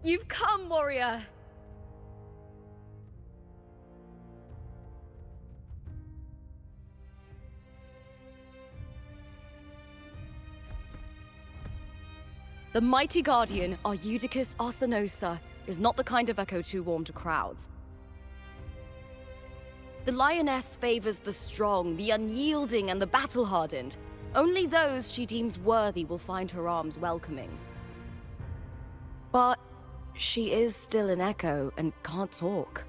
You've come, warrior! The mighty guardian, our Eudicus Arsenosa, is not the kind of echo too warm to crowds. The lioness favors the strong, the unyielding, and the battle-hardened. Only those she deems worthy will find her arms welcoming. But she is still an echo and can't talk.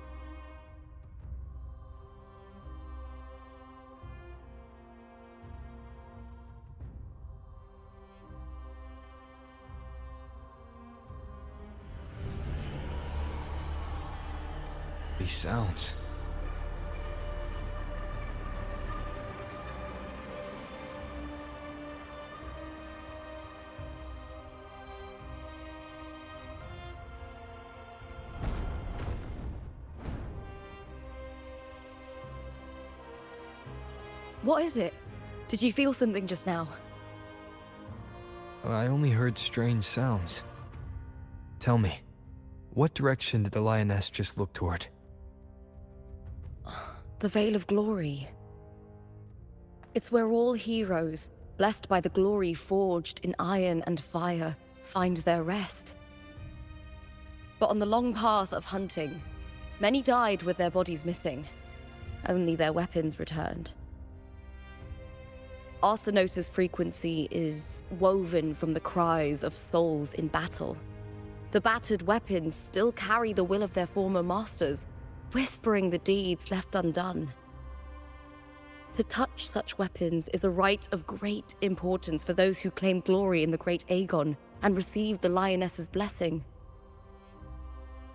These sounds. What is it? Did you feel something just now? I only heard strange sounds. Tell me, what direction did the lioness just look toward? The Veil of Glory. It's where all heroes, blessed by the glory forged in iron and fire, find their rest. But on the long path of hunting, many died with their bodies missing. Only their weapons returned. Arsenosa's frequency is woven from the cries of souls in battle. The battered weapons still carry the will of their former masters, whispering the deeds left undone. To touch such weapons is a rite of great importance for those who claim glory in the great Aegon and receive the lioness's blessing.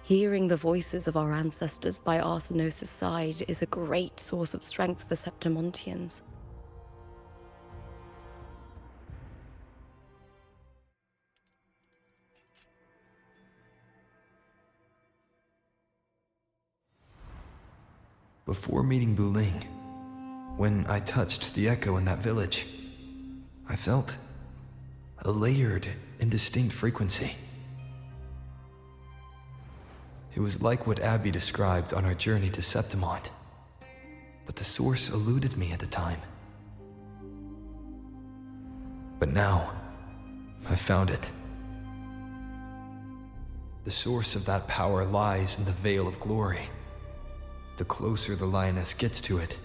Hearing the voices of our ancestors by Arsenosa's side is a great source of strength for Septimontians. Before meeting Buling, when I touched the echo in that village, I felt a layered and distinct frequency. It was like what Abby described on our journey to Septimont, but the source eluded me at the time. But now, I've found it. The source of that power lies in the Veil of Glory. The closer the lioness gets to it,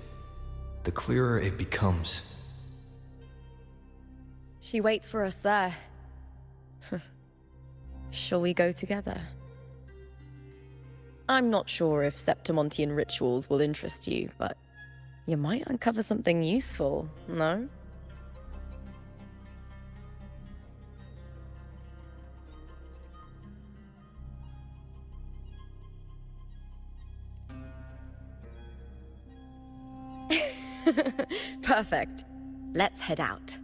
the clearer it becomes. She waits for us there. Shall we go together? I'm not sure if Septimontian rituals will interest you, but you might uncover something useful, no? Perfect. Let's head out.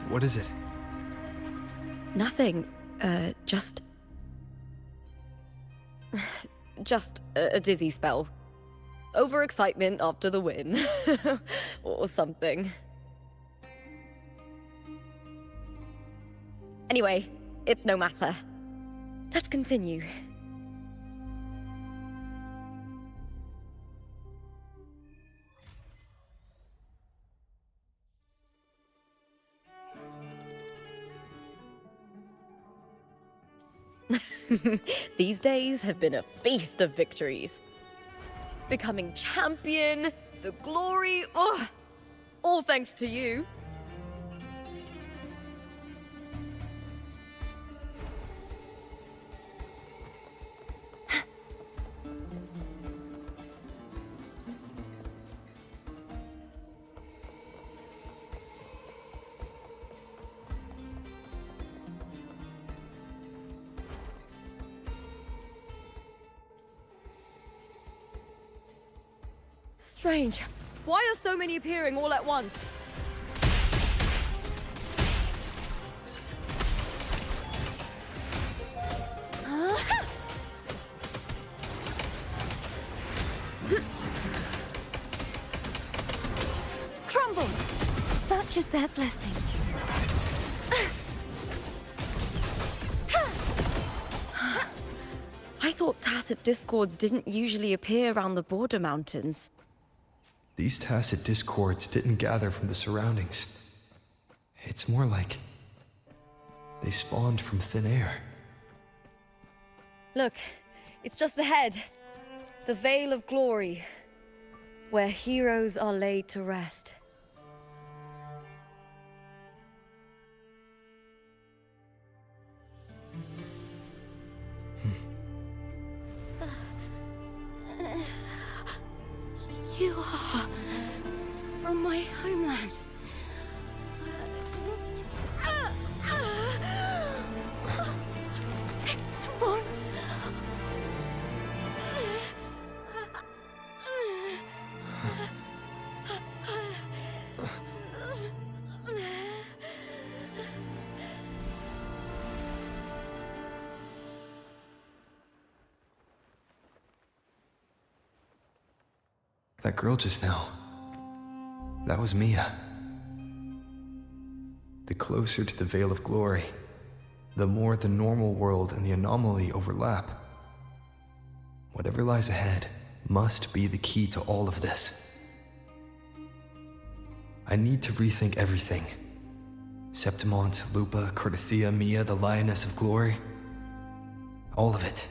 What is it? Nothing. Just a dizzy spell. Overexcitement after the win. Or something. Anyway, it's no matter. Let's continue. These days have been a feast of victories. Becoming champion, the glory, all thanks to you. Strange. Why are so many appearing all at once? such as their blessing. I thought tacit discords didn't usually appear around the border mountains. These tacit discords didn't gather from the surroundings. It's more like they spawned from thin air. Look, it's just ahead. The Veil of Glory, where heroes are laid to rest. You are from my homeland. Septimont. That girl just now, that was Mia. The closer to the Veil of Glory, the more the normal world and the anomaly overlap. Whatever lies ahead must be the key to all of this. I need to rethink everything. Septimont, Lupa, Cardathia, Mia, the Lioness of Glory. All of it.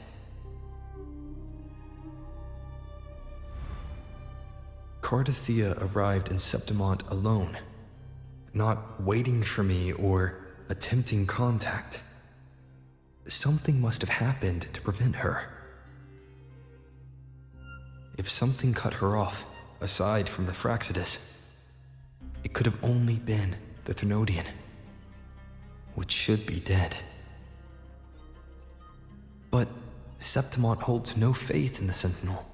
Cardathia arrived in Septimont alone, not waiting for me or attempting contact. Something must have happened to prevent her. If something cut her off, aside from the Fraxidus, it could have only been the Thenodian, which should be dead. But Septimont holds no faith in the Sentinel,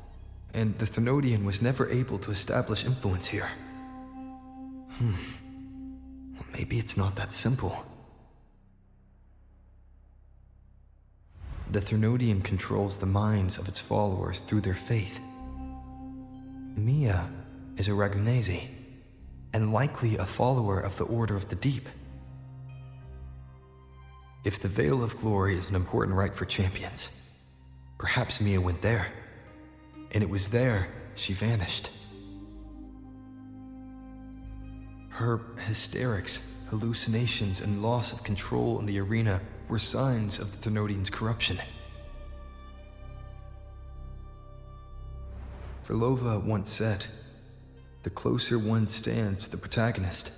and the Thenodian was never able to establish influence here. Maybe it's not that simple. The Thenodian controls the minds of its followers through their faith. Mia is a Ragunesi, and likely a follower of the Order of the Deep. If the Veil of Glory is an important rite for champions, perhaps Mia went there. And it was there she vanished. Her hysterics, hallucinations, and loss of control in the arena were signs of the Thenodian's corruption. Verlova once said, "The closer one stands to the protagonist,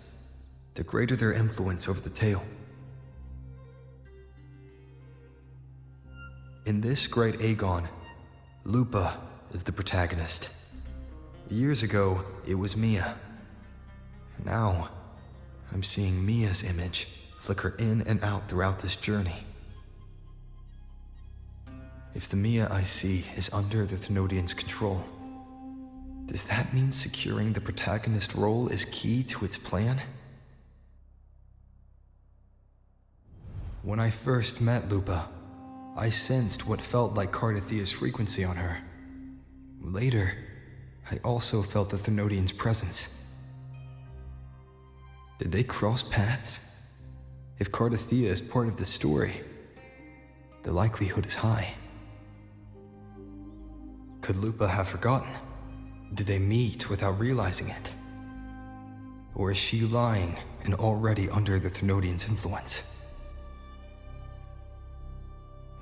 the greater their influence over the tale." In this great Aegon, Lupa is the protagonist. Years ago, it was Mia. Now, I'm seeing Mia's image flicker in and out throughout this journey. If the Mia I see is under the Thenodian's control, does that mean securing the protagonist role is key to its plan? When I first met Lupa, I sensed what felt like Cardathia's frequency on her. Later, I also felt the Thenodian's presence. Did they cross paths? If Cardathia is part of this story, the likelihood is high. Could Lupa have forgotten? Did they meet without realizing it? Or is she lying and already under the Thenodian's influence?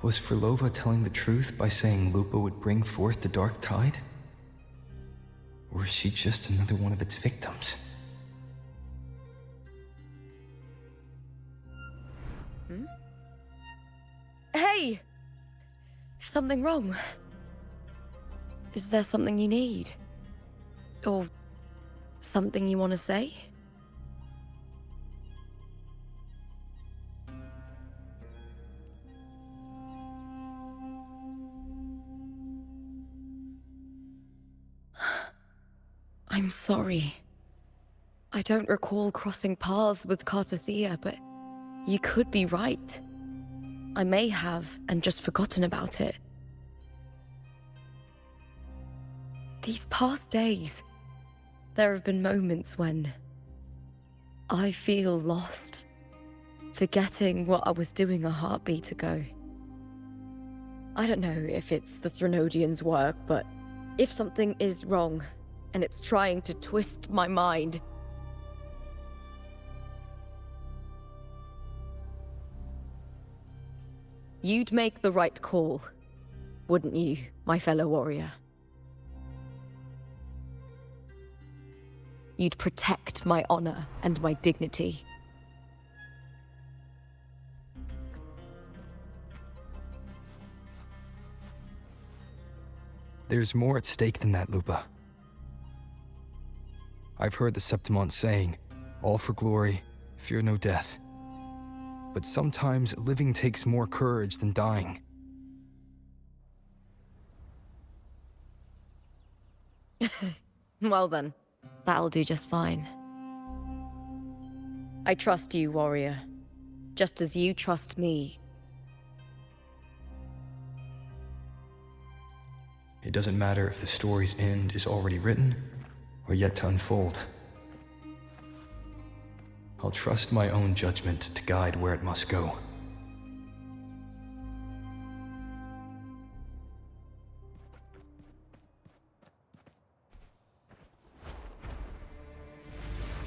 Was Verlova telling the truth by saying Lupa would bring forth the Dark Tide? Or is she just another one of its victims? Hey! Is something wrong? Is there something you need? Or something you want to say? I'm sorry. I don't recall crossing paths with Cardathia, but you could be right. I may have and just forgotten about it. These past days, there have been moments when I feel lost, forgetting what I was doing a heartbeat ago. I don't know if it's the Threnodians' work, but if something is wrong, and it's trying to twist my mind, you'd make the right call, wouldn't you, my fellow warrior? You'd protect my honor and my dignity. There's more at stake than that, Lupa. I've heard the Septimont saying, all for glory, fear no death. But sometimes living takes more courage than dying. Well then, that'll do just fine. I trust you, warrior, just as you trust me. It doesn't matter if the story's end is already written or yet to unfold. I'll trust my own judgment to guide where it must go.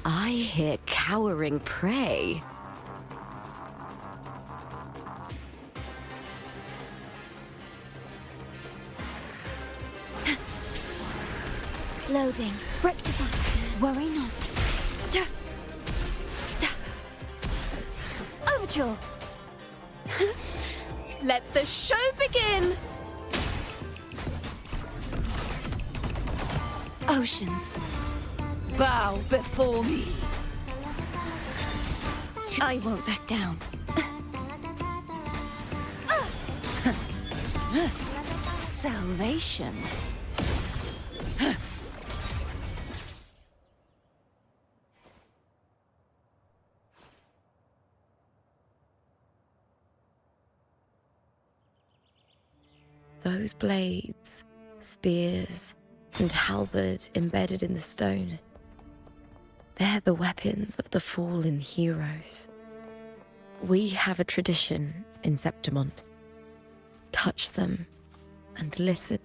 I hear cowering prey. Loading. Rectify. Worry not. Overdraw. Let the show begin! Oceans. Bow before me. I won't back down. Salvation. Those blades, spears, and halberd embedded in the stone. They're the weapons of the fallen heroes. We have a tradition in Septimont. Touch them and listen.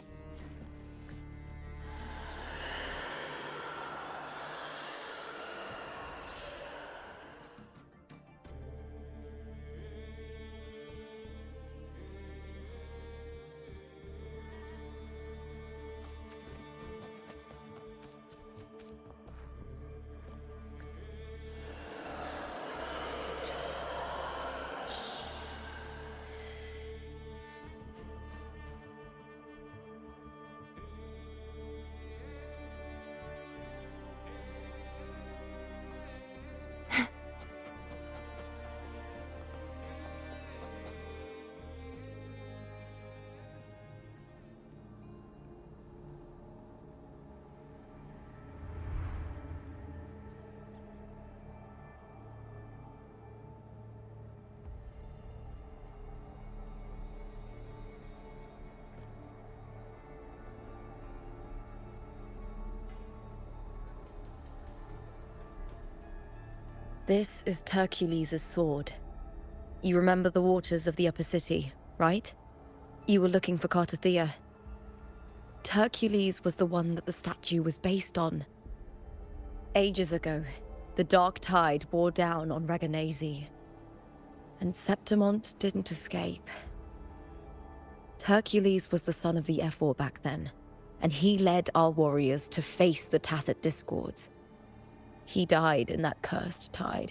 This is Hercules' sword. You remember the waters of the upper city, right? You were looking for Cartathea. Hercules was the one that the statue was based on. Ages ago, the dark tide bore down on Reganese, and Septimont didn't escape. Hercules was the son of the Ephor back then, and he led our warriors to face the Tacit Discords. He died in that cursed tide,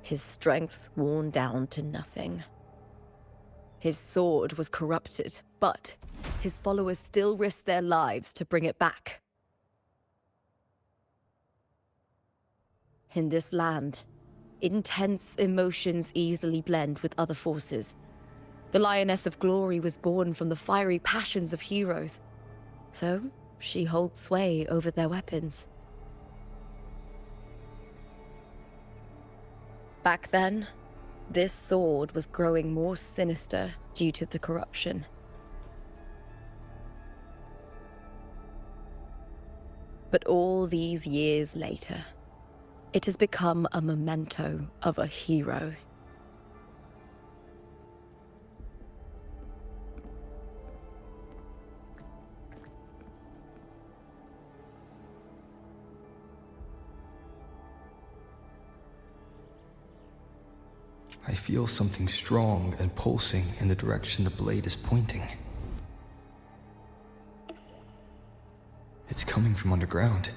his strength worn down to nothing. His sword was corrupted, but his followers still risked their lives to bring it back. In this land, intense emotions easily blend with other forces. The Lioness of Glory was born from the fiery passions of heroes, so she holds sway over their weapons. Back then, this sword was growing more sinister due to the corruption. But all these years later, It has become a memento of a hero. I feel something strong and pulsing in the direction the blade is pointing. It's coming from underground.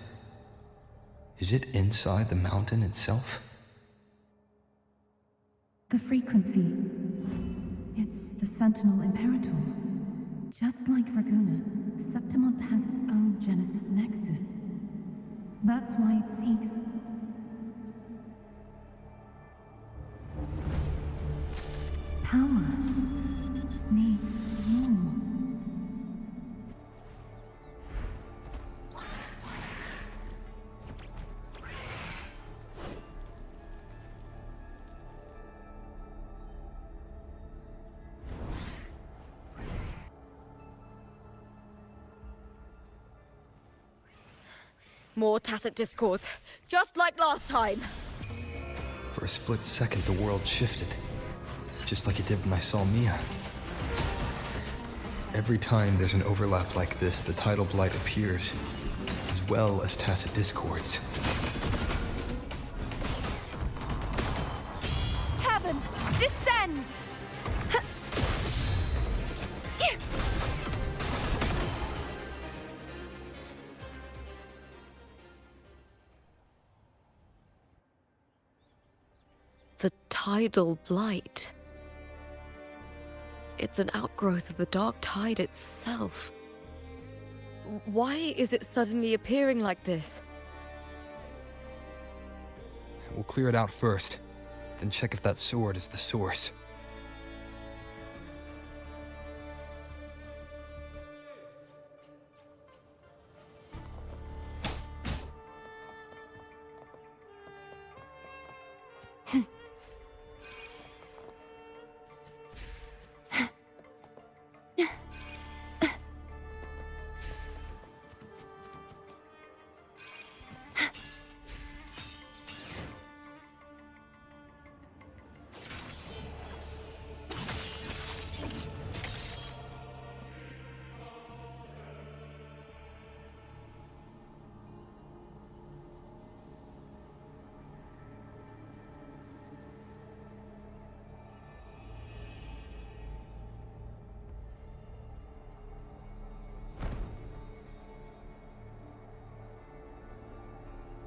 Is it inside the mountain itself? The frequency. It's the Sentinel Imperator. Just like Raguna, Septimont has its own Genesis Nexus. That's why it seeks... power. Needs more. More tacit discords, just like last time. For a split second, the world shifted. Just like it did when I saw Mia. Every time there's an overlap like this, the tidal blight appears, as well as tacit discords. Heavens, descend! The tidal blight. It's an outgrowth of the dark tide itself. Why is it suddenly appearing like this? We'll clear it out first, then check if that sword is the source.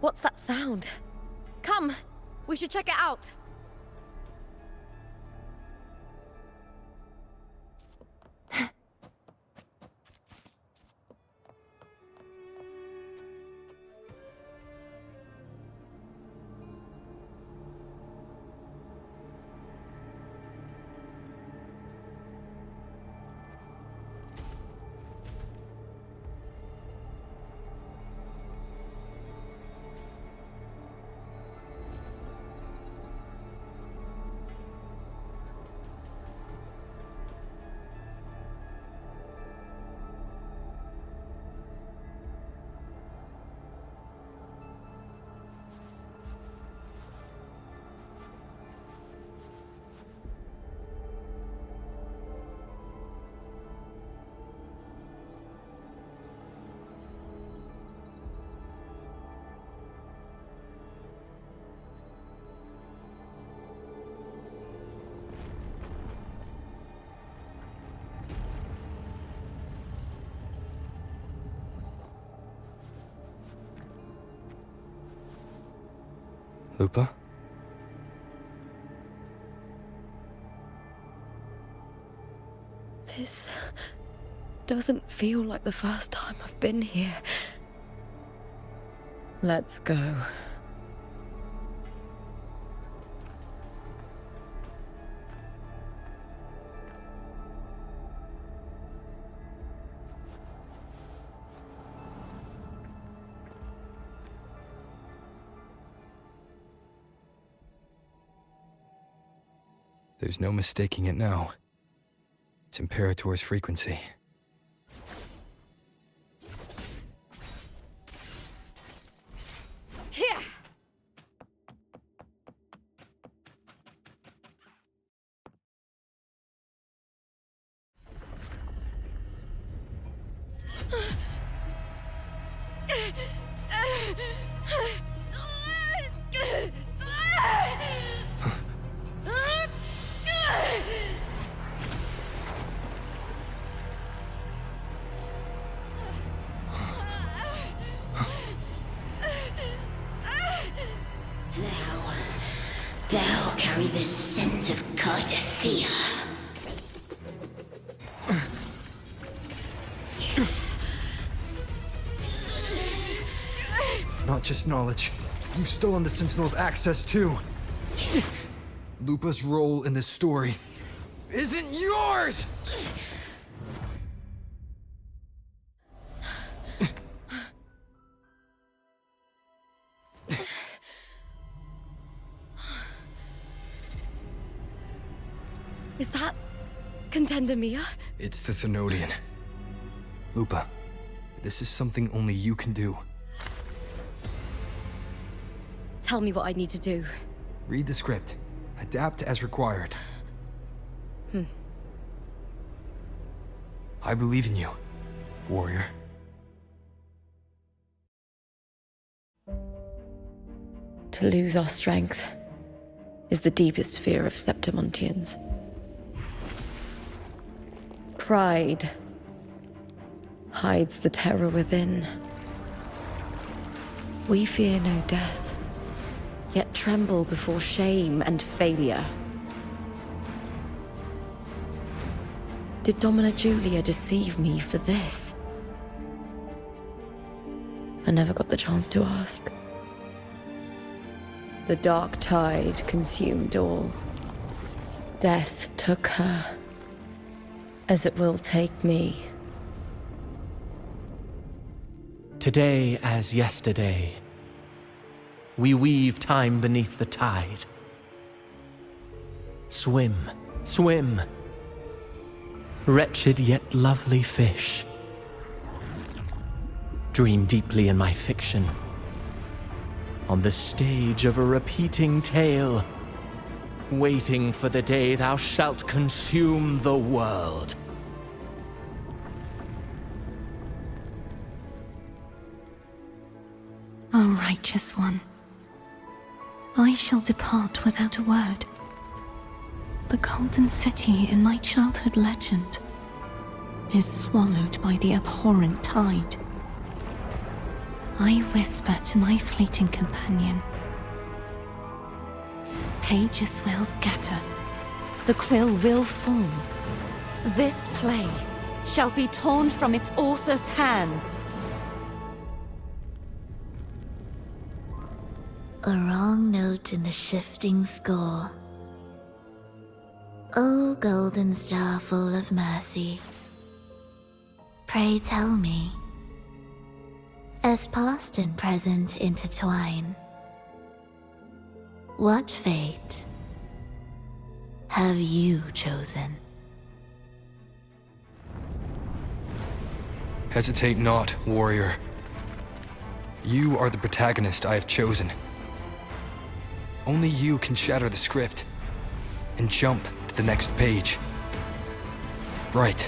What's that sound? Come, we should check it out. Lupa? This doesn't feel like the first time I've been here. Let's go. There's no mistaking it now. It's Imperator's frequency. Here! Thou carry the scent of Cardathea. Not just knowledge. You've stolen the Sentinel's access too. Lupa's role in this story isn't yours! Is that Contender Mia? It's the Thenodian. Lupa, this is something only you can do. Tell me what I need to do. Read the script. Adapt as required. I believe in you, warrior. To lose our strength is the deepest fear of Septimontians. Pride hides the terror within. We fear no death, yet tremble before shame and failure. Did Domina Julia deceive me for this? I never got the chance to ask. The dark tide consumed all. Death took her, as it will take me. Today as yesterday, we weave time beneath the tide. Swim, swim, wretched yet lovely fish. Dream deeply in my fiction, on the stage of a repeating tale, waiting for the day thou shalt consume the world. O righteous one, I shall depart without a word. The golden city in my childhood legend is swallowed by the abhorrent tide. I whisper to my fleeting companion. Pages will scatter. The quill will fall. This play shall be torn from its author's hands. A wrong note in the shifting score. O golden star full of mercy, pray tell me, as past and present intertwine, what fate have you chosen? Hesitate not, warrior. You are the protagonist I have chosen. Only you can shatter the script and jump to the next page. Right.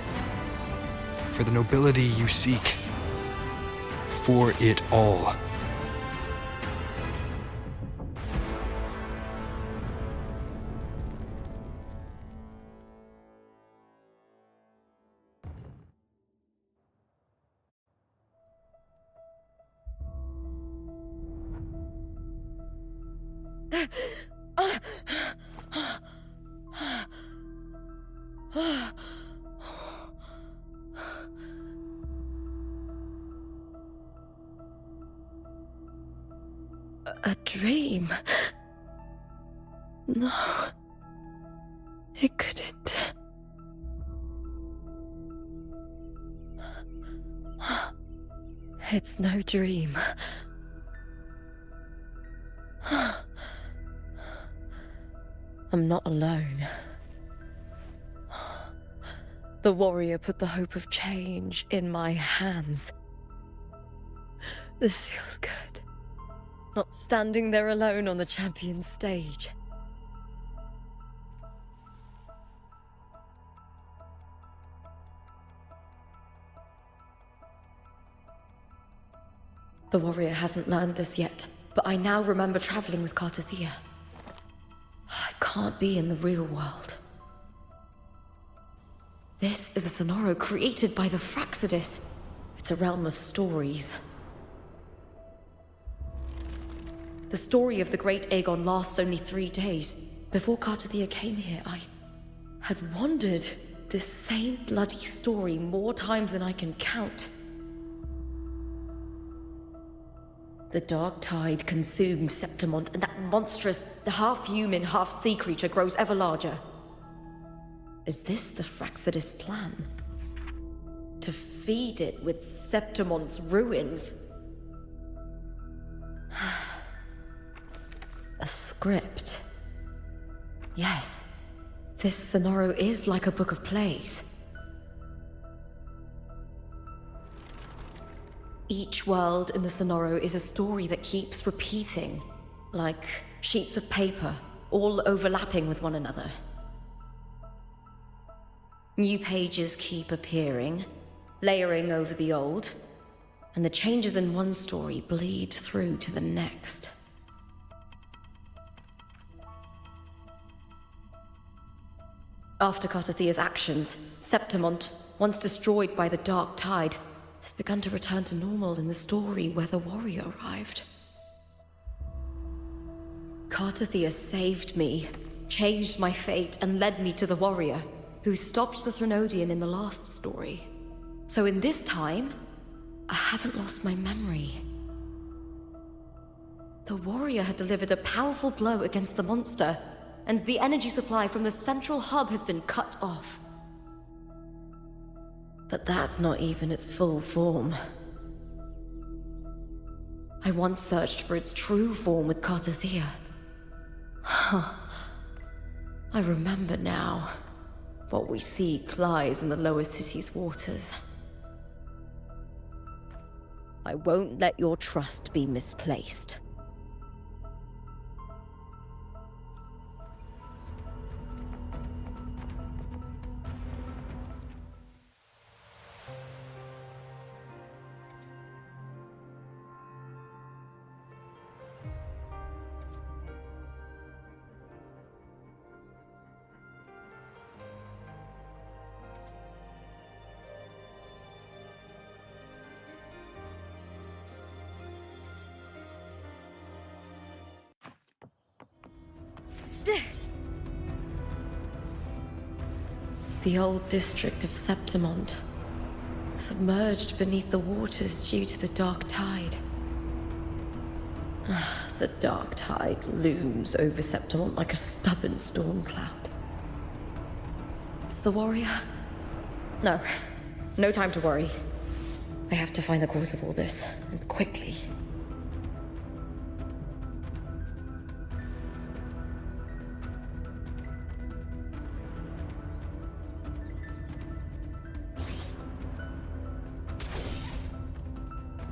For the nobility you seek. For it all. A dream? No. It couldn't. It's no dream. I'm not alone. The warrior put the hope of change in my hands. This feels good. Not standing there alone on the champion's stage. The warrior hasn't learned this yet, but I now remember traveling with Cartathea. I can't be in the real world. This is a Sonoro created by the Fraxidus. It's a realm of stories. The story of the Great Aegon lasts only 3 days. Before Cartathea came here, I had wandered this same bloody story more times than I can count. The dark tide consumed Septimont, and that monstrous, half-human, half-sea creature grows ever larger. Is this the Fraxidus plan? To feed it with Septimont's ruins? A script. Yes, this Sonoro is like a book of plays. Each world in the Sonoro is a story that keeps repeating, like sheets of paper, all overlapping with one another. New pages keep appearing, layering over the old, and the changes in one story bleed through to the next. After Cartathea's actions, Septimont, once destroyed by the dark tide, has begun to return to normal in the story where the warrior arrived. Cartathea saved me, changed my fate, and led me to the warrior, who stopped the Threnodian in the last story. So in this time, I haven't lost my memory. The warrior had delivered a powerful blow against the monster, and the energy supply from the central hub has been cut off. But that's not even its full form. I once searched for its true form with Cartathea. I remember now. What we seek lies in the lower city's waters. I won't let your trust be misplaced. The old district of Septimont, submerged beneath the waters due to the dark tide. The dark tide looms over Septimont like a stubborn storm cloud. Is the warrior? No. No time to worry. I have to find the cause of all this, and quickly.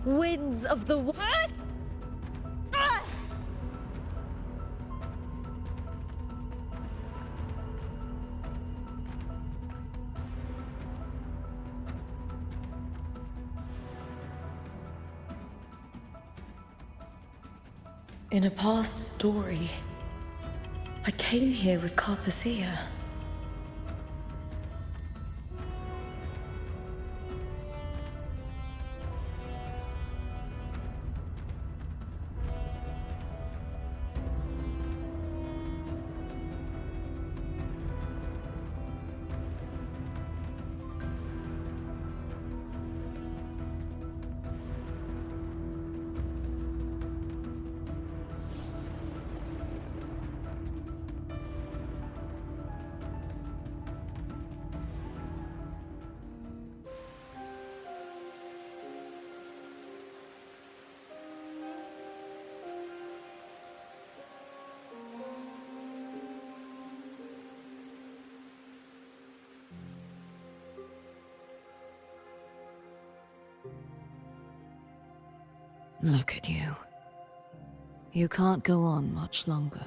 Winds of the what? In a past story, I came here with Cartathea. Look at you. You can't go on much longer.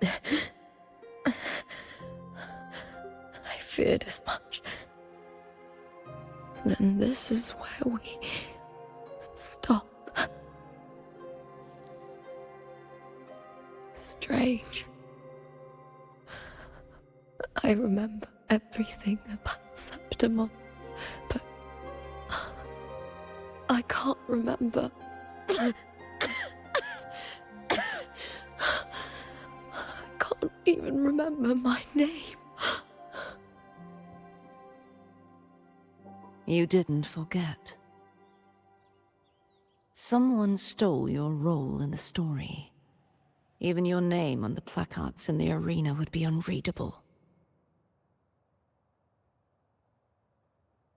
I feared as much. then this is where we stop. Strange. I remember everything about Septimon, but I can't remember. I can't even remember my name. You didn't forget. Someone stole your role in the story. Even your name on the placards in the arena would be unreadable.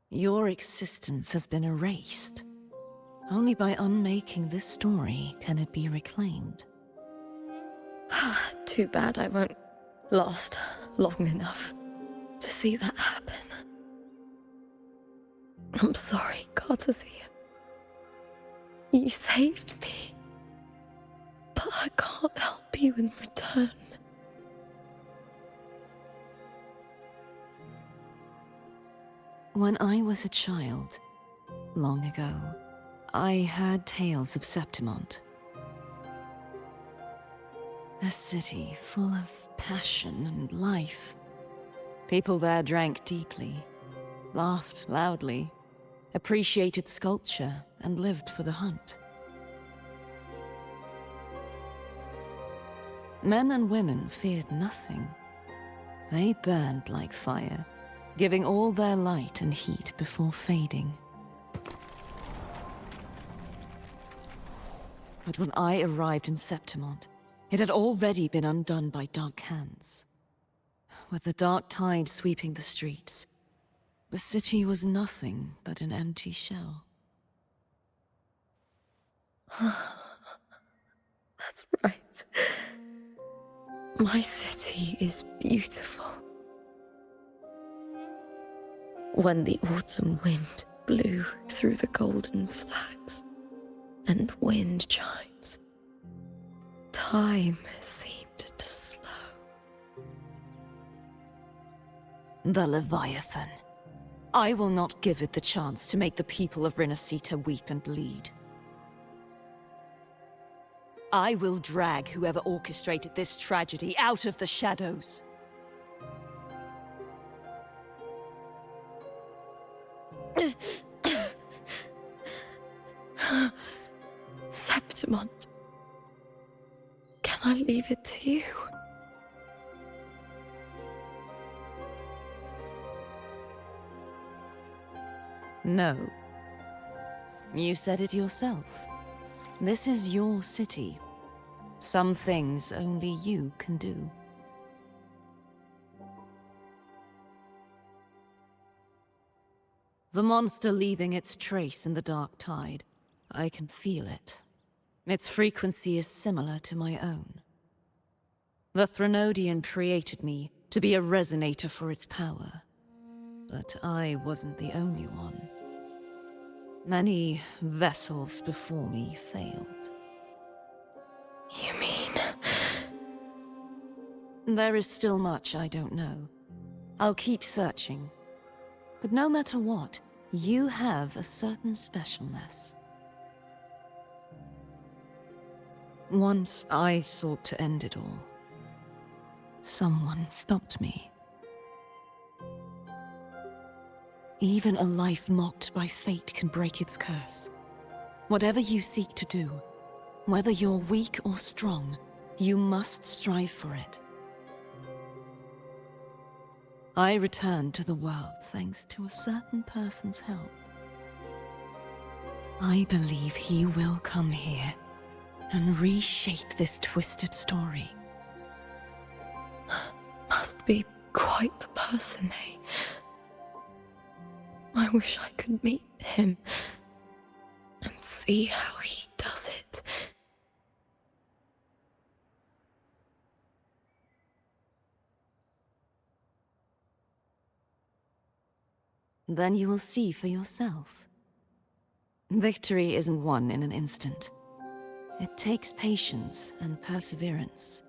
Your existence has been erased. Only by unmaking this story can it be reclaimed. Too bad I won't last long enough to see that happen. I'm sorry, Gardathia. You saved me, but I can't help you in return. When I was a child, long ago, I heard tales of Septimont. A city full of passion and life. People there drank deeply, laughed loudly, appreciated sculpture, and lived for the hunt. Men and women feared nothing. They burned like fire, giving all their light and heat before fading. But when I arrived in Septimont, it had already been undone by dark hands. With the dark tide sweeping the streets, the city was nothing but an empty shell. That's right. My city is beautiful. When the autumn wind blew through the golden flags and wind chimes, time seemed to slow. The Leviathan. I will not give it the chance to make the people of Rinasita weep and bleed. I will drag whoever orchestrated this tragedy out of the shadows. Septimont, can I leave it to you? No. You said it yourself. This is your city. Some things only you can do. The monster leaving its trace in the dark tide. I can feel it. Its frequency is similar to my own. The Threnodian created me to be a resonator for its power. But I wasn't the only one. Many vessels before me failed. You mean? There is still much I don't know. I'll keep searching. But no matter what, you have a certain specialness. Once I sought to end it all. Someone stopped me. Even a life mocked by fate can break its curse. Whatever you seek to do, whether you're weak or strong, you must strive for it. I returned to the world thanks to a certain person's help. I believe he will come here and reshape this twisted story. Must be quite the person, eh? I wish I could meet him and see how he does it. Then you will see for yourself. Victory isn't won in an instant. It takes patience and perseverance.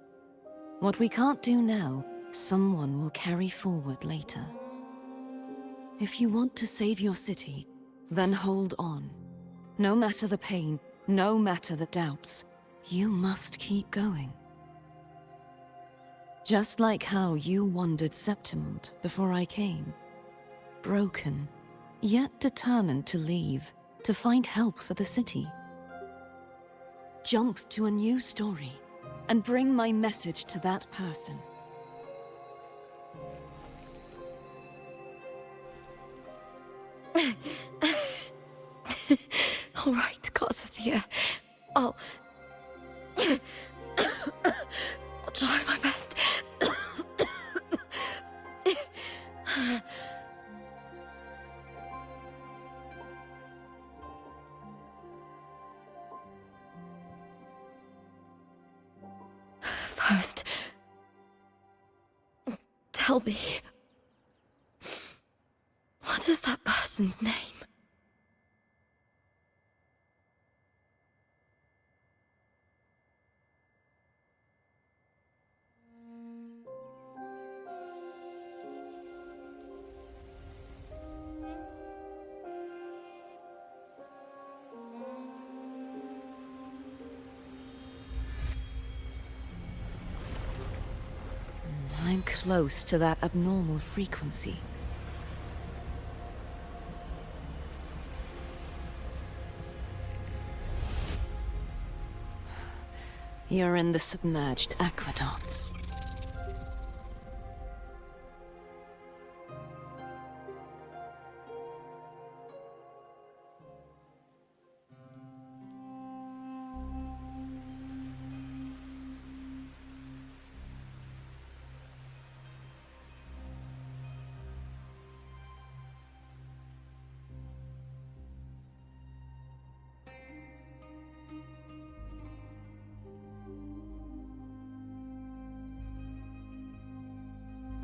What we can't do now, someone will carry forward later. If you want to save your city, Then hold on. No matter the pain, no matter the doubts, you must keep going. Just like how you wandered Septimont before I came. Broken, yet determined to leave, to find help for the city. Jump to a new story, and bring my message to that person. All right, Garcia. I'll try my best. First, tell me, what is that person's name? I'm close to that abnormal frequency. You're in the submerged aqueducts.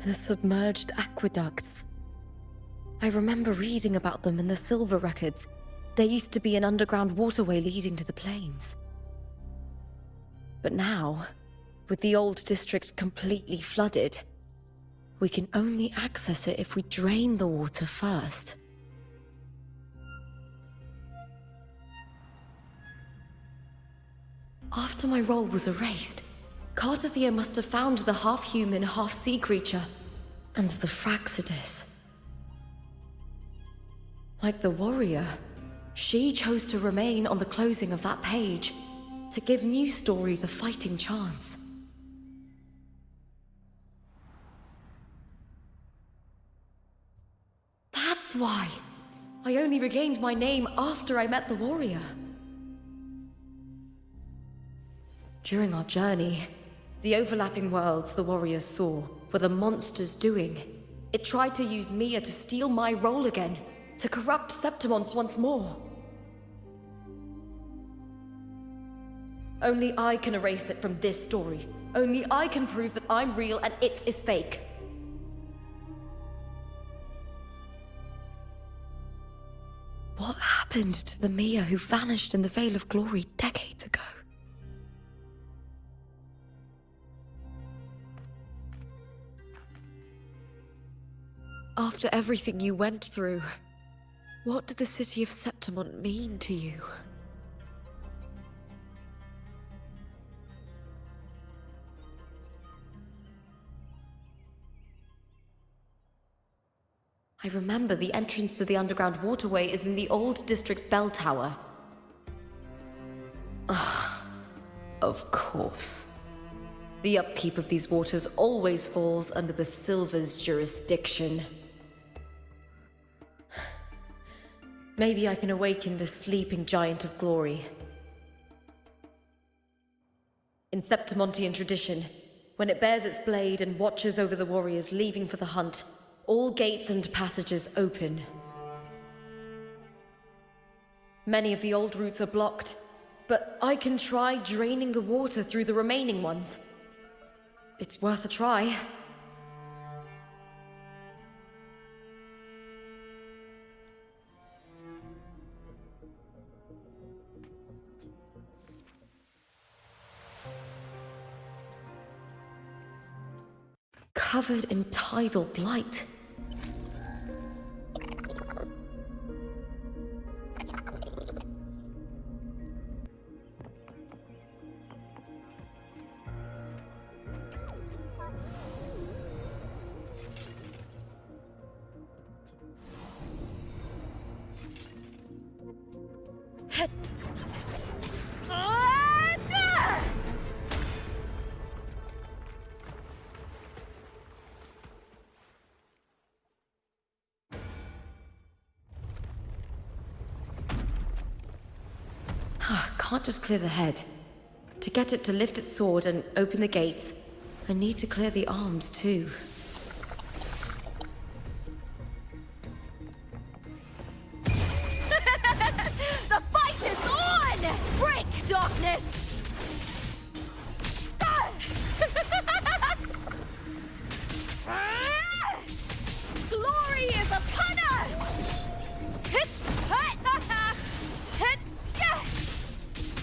The submerged aqueducts. I remember reading about them in the Silver records. There used to be an underground waterway leading to the plains. But now, with the old district completely flooded, we can only access it if we drain the water first. After my role was erased, Cartathea must have found the half-human, half-sea creature, and the Fraxidus. Like the warrior, she chose to remain on the closing of that page, to give new stories a fighting chance. That's why I only regained my name after I met the warrior. During our journey, the overlapping worlds the warriors saw were the monsters doing. It tried to use Mia to steal my role again, to corrupt Septimont once more. Only I can erase it from this story. Only I can prove that I'm real and it is fake. What happened to the Mia who vanished in the Veil of Glory decades ago? After everything you went through, what did the city of Septimont mean to you? I remember the entrance to the underground waterway is in the old district's bell tower. Ah, of course. The upkeep of these waters always falls under the Silver's jurisdiction. Maybe I can awaken the sleeping giant of glory. In Septimontian tradition, when it bears its blade and watches over the warriors leaving for the hunt, all gates and passages open. Many of the old routes are blocked, but I can try draining the water through the remaining ones. It's worth a try. Covered in tidal blight. Can't just clear the head. To get it to lift its sword and open the gates, I need to clear the arms too. The fight is on! Break, darkness! Glory is upon us!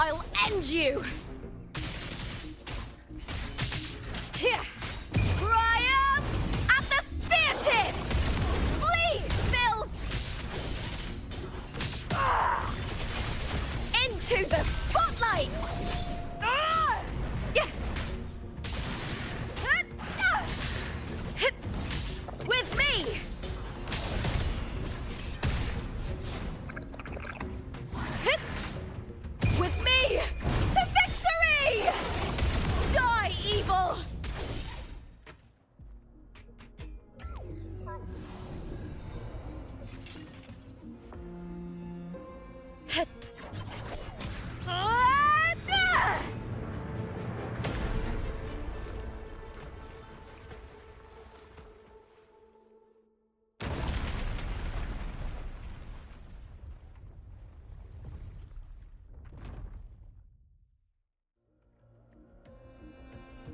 I'll end you! Triumph at the spear tip! Flee, filth! Into the spotlight! With me! With me! To victory! Die, evil!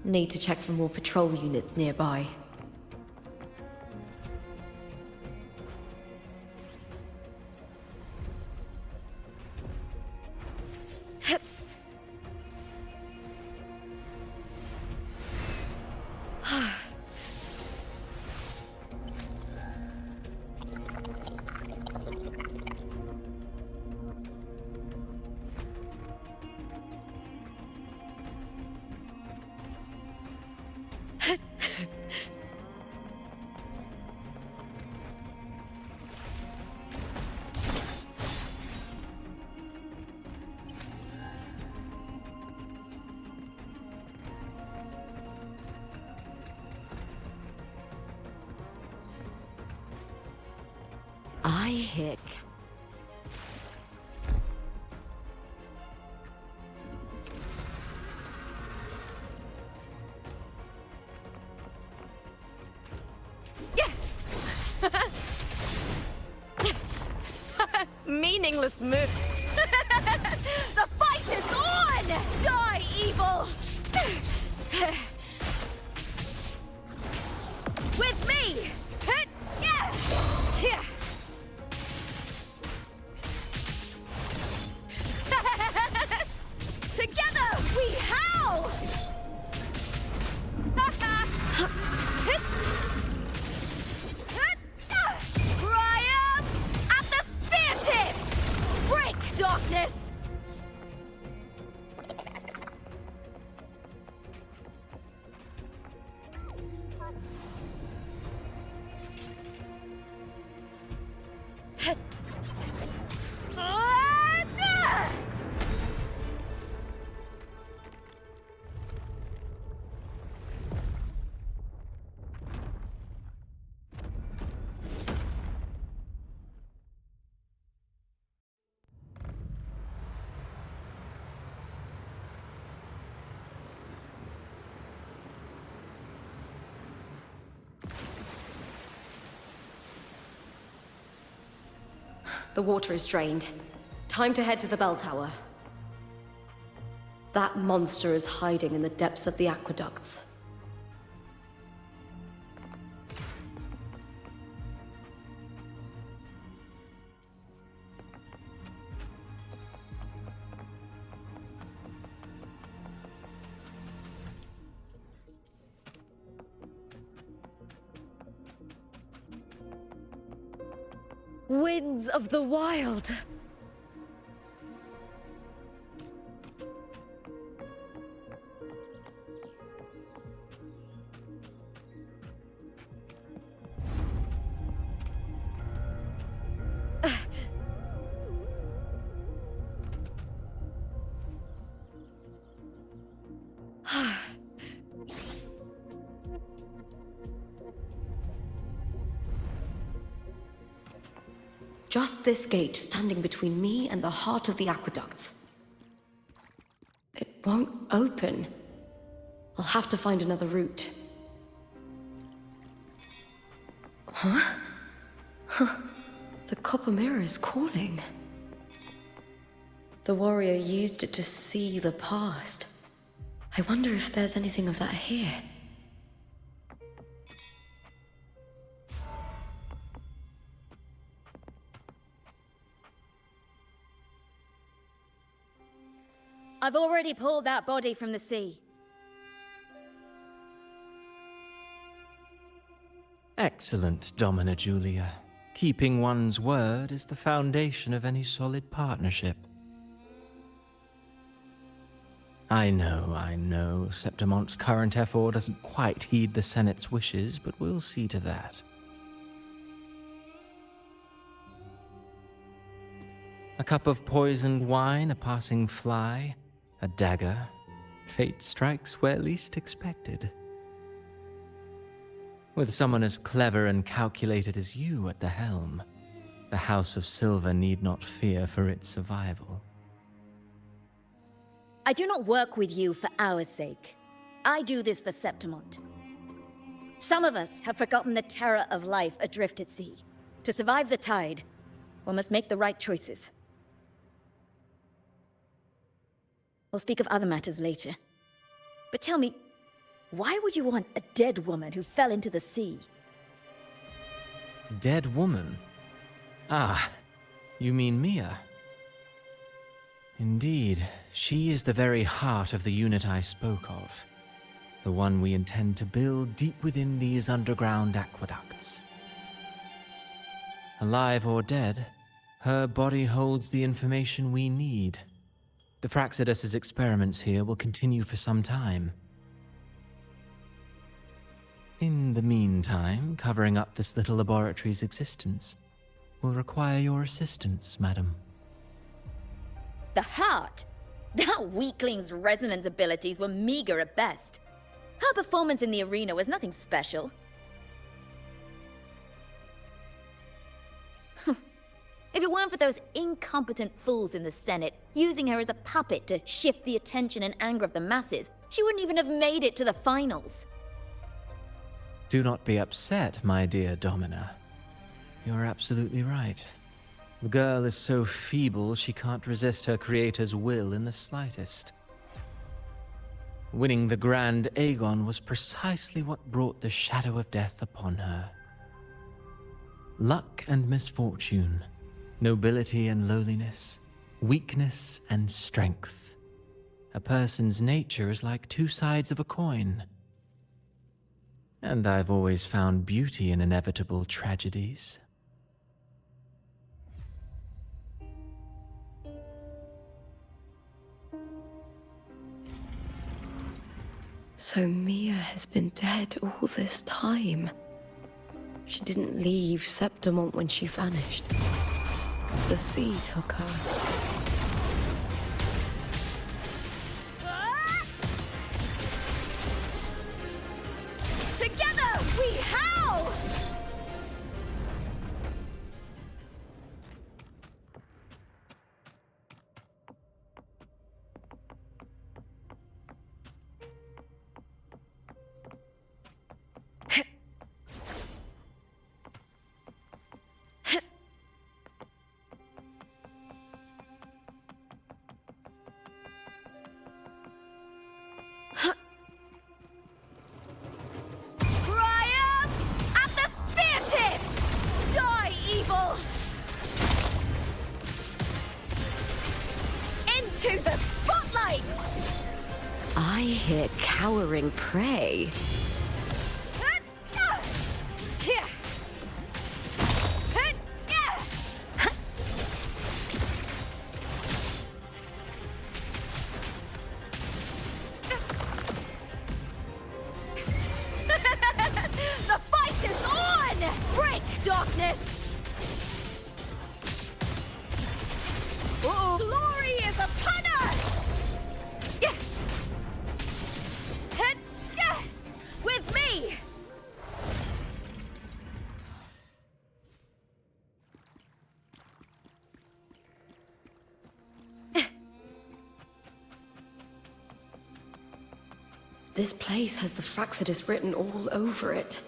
Need to check for more patrol units nearby. I hick. Meaningless move. The fight is on! Die, evil! With me! Together we howl! Triumph at the spear tip! Break, darkness! The water is drained. Time to head to the bell tower. That monster is hiding in the depths of the aqueducts. Winds of the wild! just this gate standing between me and the heart of the aqueducts. It won't open. I'll have to find another route. Huh? The copper mirror is calling. The warrior used it to see the past. I wonder if there's anything of that here. I've already pulled that body from the sea. Excellent, Domina Julia. Keeping one's word is the foundation of any solid partnership. I know, Septimonte's current effort doesn't quite heed the Senate's wishes, but we'll see to that. A cup of poisoned wine, a passing fly, a dagger. Fate strikes where least expected. With someone as clever and calculated as you at the helm, the House of Silver need not fear for its survival. I do not work with you for our sake. I do this for Septimont. Some of us have forgotten the terror of life adrift at sea. To survive the tide, one must make the right choices. We'll speak of other matters later. But tell me, why would you want a dead woman who fell into the sea? Dead woman? Ah, you mean Mia? Indeed, she is the very heart of the unit I spoke of. The one we intend to build deep within these underground aqueducts. Alive or dead, her body holds the information we need. The Fraxidus's experiments here will continue for some time. In the meantime, covering up this little laboratory's existence will require your assistance, madam. The heart? That weakling's resonance abilities were meager at best. Her performance in the arena was nothing special. If it weren't for those incompetent fools in the Senate using her as a puppet to shift the attention and anger of the masses, she wouldn't even have made it to the finals. Do not be upset, my dear Domina. You're absolutely right. The girl is so feeble she can't resist her creator's will in the slightest. Winning the Grand Aegon was precisely what brought the shadow of death upon her. Luck and misfortune, nobility and lowliness, weakness and strength. A person's nature is like two sides of a coin. And I've always found beauty in inevitable tragedies. So Mia has been dead all this time. She didn't leave Septimont when she vanished. The sea took her. Together we howl! To the spotlight! I hear cowering prey. The fight is on! Break, darkness! Glory is upon us! We're This place has the Fraxidus written all over it.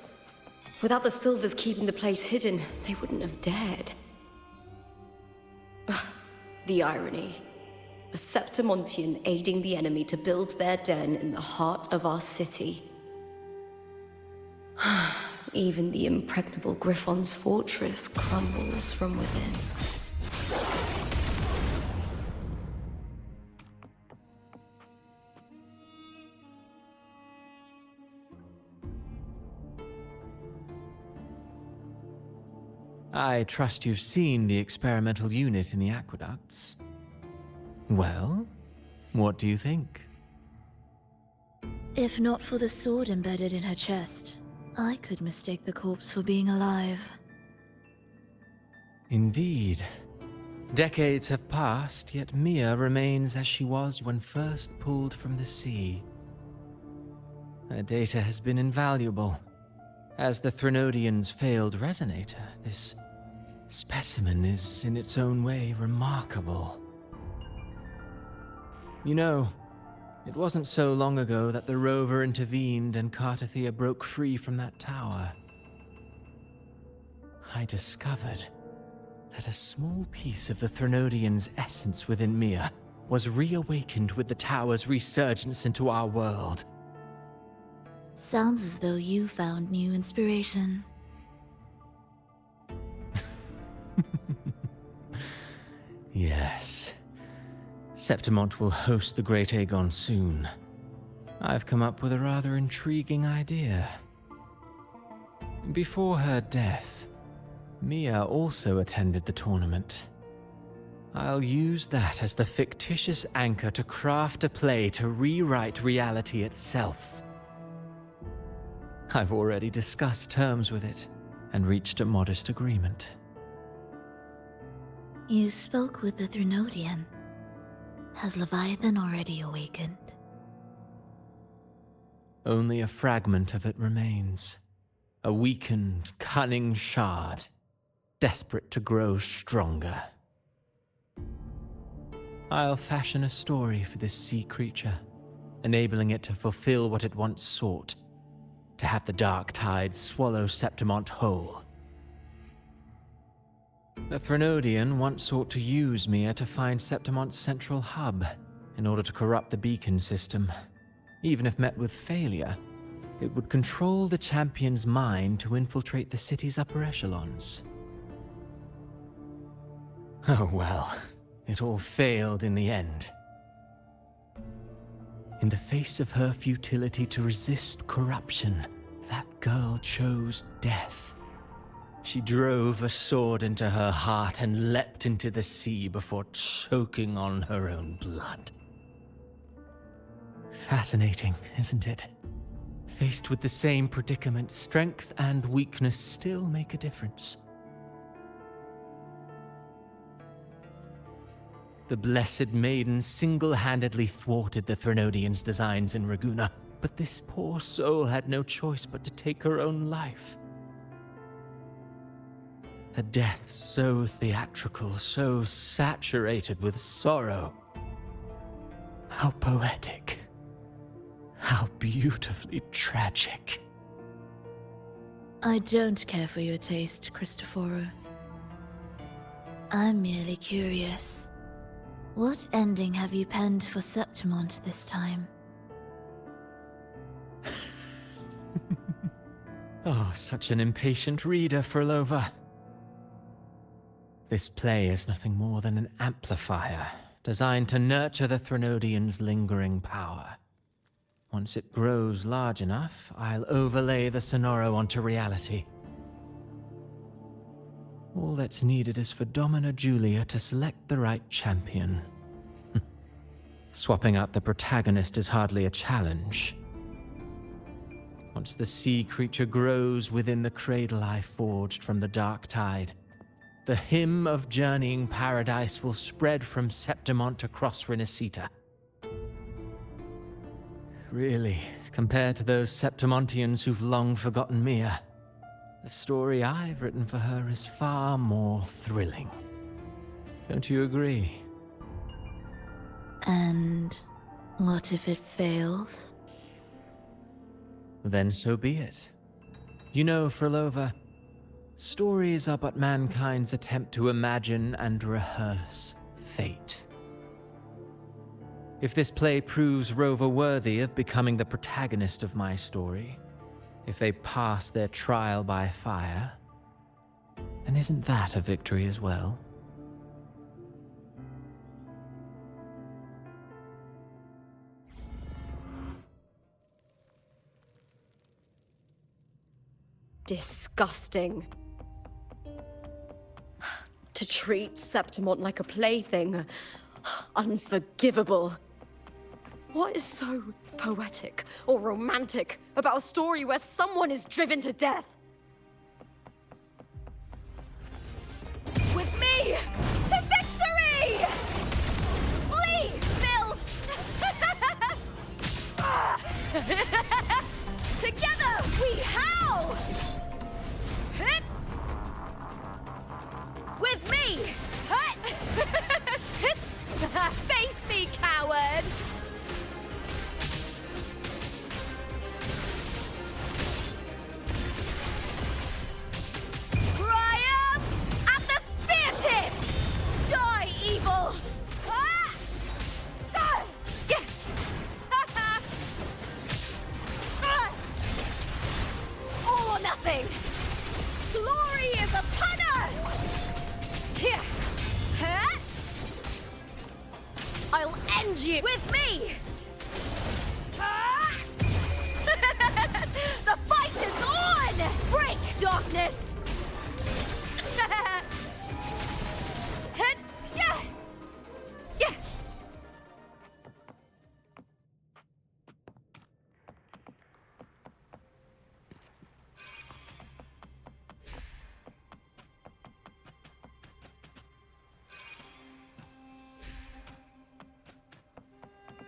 Without the Silvers keeping the place hidden, they wouldn't have dared. Ugh, the irony. A Septimontian aiding the enemy to build their den in the heart of our city. Even the impregnable Griffon's fortress crumbles from within. I trust you've seen the experimental unit in the aqueducts. Well, what do you think? If not for the sword embedded in her chest, I could mistake the corpse for being alive. Indeed. Decades have passed, yet Mia remains as she was when first pulled from the sea. Her data has been invaluable. As the Threnodian's failed resonator, this specimen is in its own way remarkable. You know, it wasn't so long ago that the rover intervened and Cartathea broke free from that tower. I discovered that a small piece of the Threnodian's essence within Mia was reawakened with the tower's resurgence into our world. Sounds as though you found new inspiration. Yes. Septimont will host the Great Aegon soon. I've come up with a rather intriguing idea. Before her death, Mia also attended the tournament. I'll use that as the fictitious anchor to craft a play to rewrite reality itself. I've already discussed terms with it and reached a modest agreement. You spoke with the Threnodian. Has Leviathan already awakened? Only a fragment of it remains. A weakened, cunning shard, desperate to grow stronger. I'll fashion a story for this sea creature, enabling it to fulfill what it once sought, to have the dark tide swallow Septimont whole. The Threnodian once sought to use Mia to find Septimont's central hub in order to corrupt the beacon system. Even if met with failure, it would control the champion's mind to infiltrate the city's upper echelons. Oh well, it all failed in the end. In the face of her futility to resist corruption, that girl chose death. She drove a sword into her heart and leapt into the sea before choking on her own blood. Fascinating, isn't it? Faced with the same predicament, strength and weakness still make a difference. The Blessed Maiden single-handedly thwarted the Threnodian's designs in Raguna, but this poor soul had no choice but to take her own life. A death so theatrical, so saturated with sorrow. How poetic. How beautifully tragic. I don't care for your taste, Cristoforo. I'm merely curious. What ending have you penned for Septimont this time? Oh, such an impatient reader, Frolova. This play is nothing more than an amplifier, designed to nurture the Threnodian's lingering power. Once it grows large enough, I'll overlay the Sonoro onto reality. All that's needed is for Domina Julia to select the right champion. Swapping out the protagonist is hardly a challenge. Once the sea creature grows within the cradle I forged from the dark tide, the hymn of journeying paradise will spread from Septimont across Renacita. Really, compared to those Septimontians who've long forgotten Mia, the story I've written for her is far more thrilling. Don't you agree? And what if it fails? Then so be it. You know, Frolova, stories are but mankind's attempt to imagine and rehearse fate. If this play proves Rover worthy of becoming the protagonist of my story, if they pass their trial by fire, then isn't that a victory as well? Disgusting. To treat Septimont like a plaything. Unforgivable. What is so poetic or romantic about a story where someone is driven to death? With me to victory! Flee, filth! Together we howl! Hit! With me! Hut! Hit! Face me, coward! Triumph at the spear tip! Die, evil! Ah! Ah! Yeah! Ah! All or nothing! Glory is upon us! Here! Huh? I'll end you with me! Ah! The fight is on! Break, darkness! Yeah! Yeah!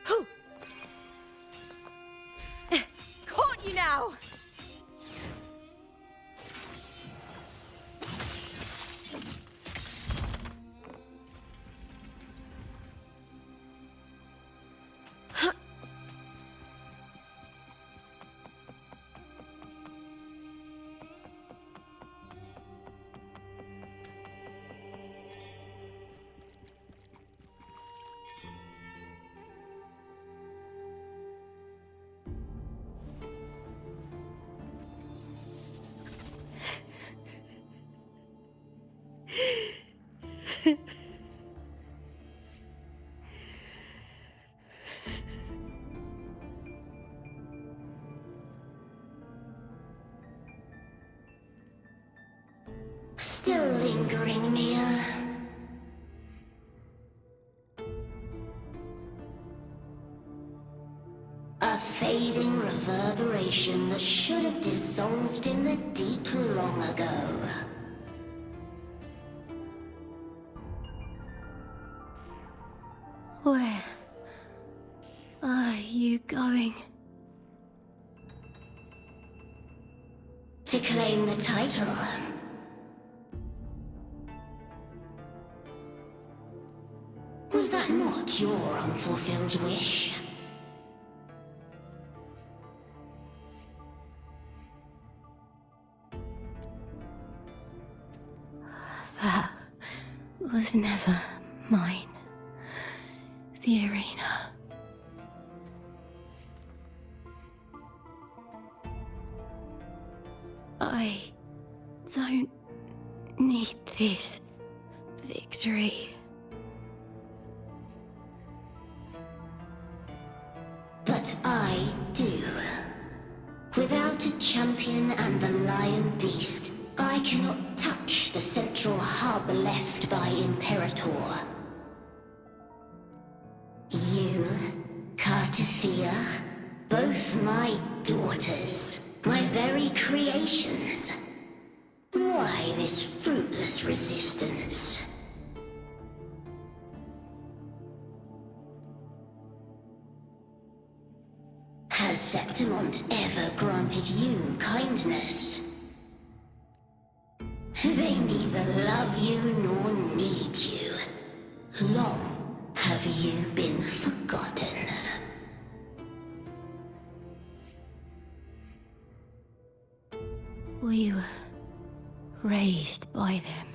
Whew. Caught you now! Still lingering, Mia. A fading reverberation that should have dissolved in the deep long ago. Where are you going? To claim the title. Was that not your unfulfilled wish? That was never mine. The arena. I don't need this victory. But I do. Without a champion and the lion beast, I cannot touch the central hub left by Imperator. You, Cartithia, both my daughters, my very creations. Why this fruitless resistance? Has Septimont ever granted you kindness? They neither love you nor need you. Long have you been forgotten. We were raised by them.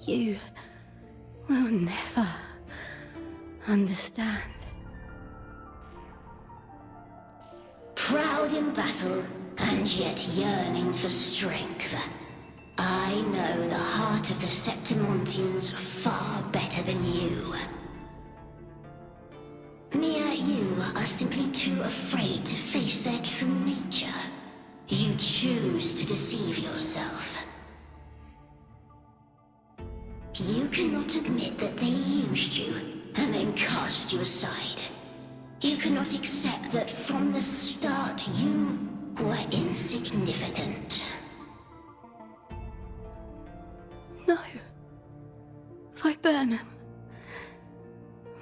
You will never understand. Proud in battle, and yet yearning for strength. I know the heart of the Septimontians far better than you. Mia, you are simply too afraid to face their true nature. You choose to deceive yourself. You cannot admit that they used you, and then cast you aside. You cannot accept that from the start you were insignificant. No. Viburnum.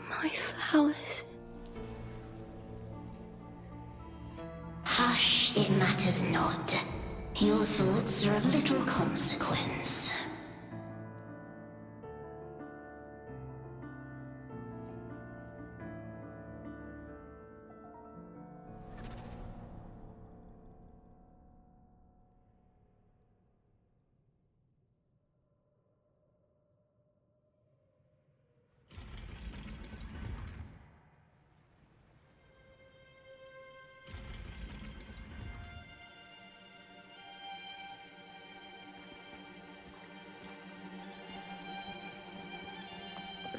My flowers. Hush, it matters not. Your thoughts are of little consequence.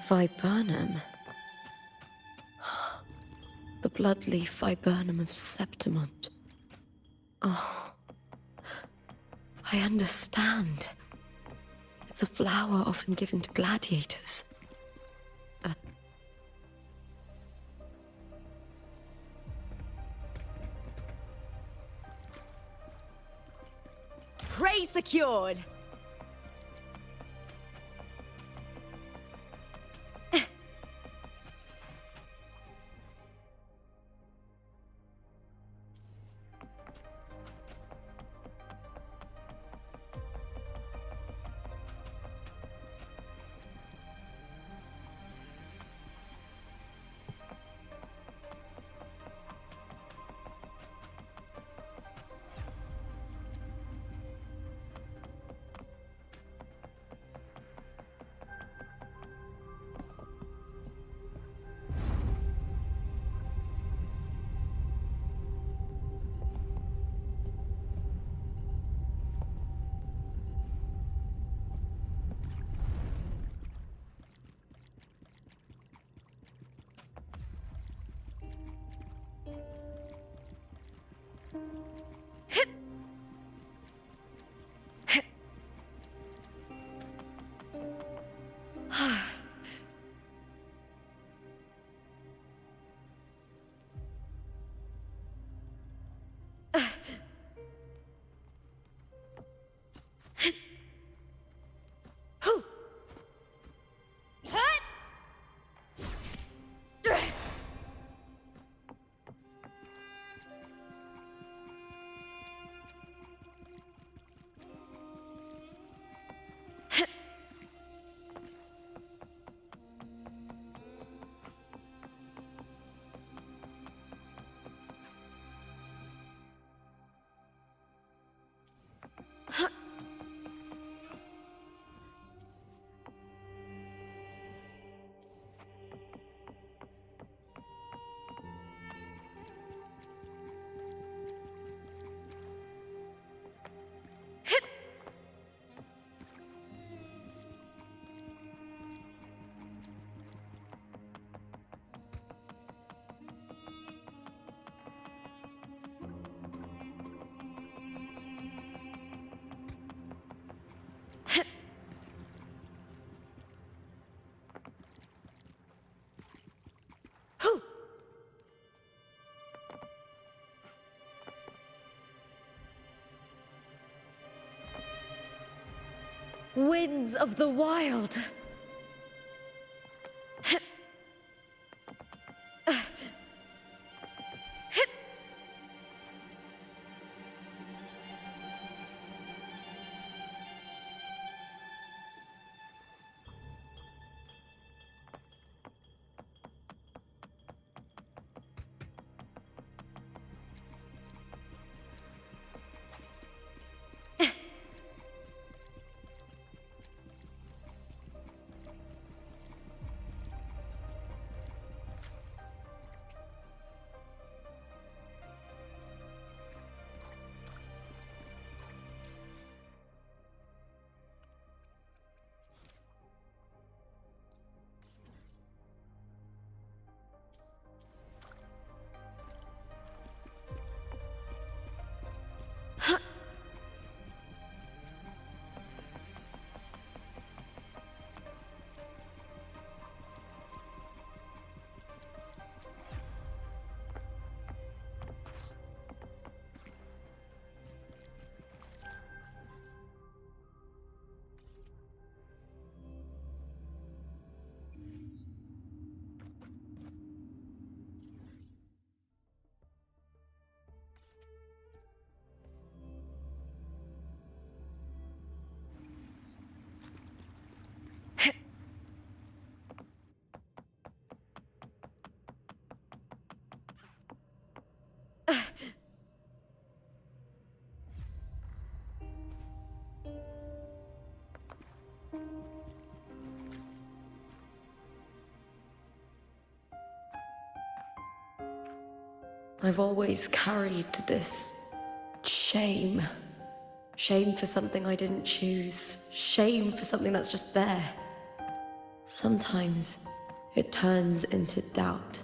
Viburnum. The bloodleaf viburnum of Septimont. Oh, I understand. It's a flower often given to gladiators. Prey secured! Winds of the wild! I've always carried this shame. Shame for something I didn't choose. Shame for something that's just there. Sometimes it turns into doubt.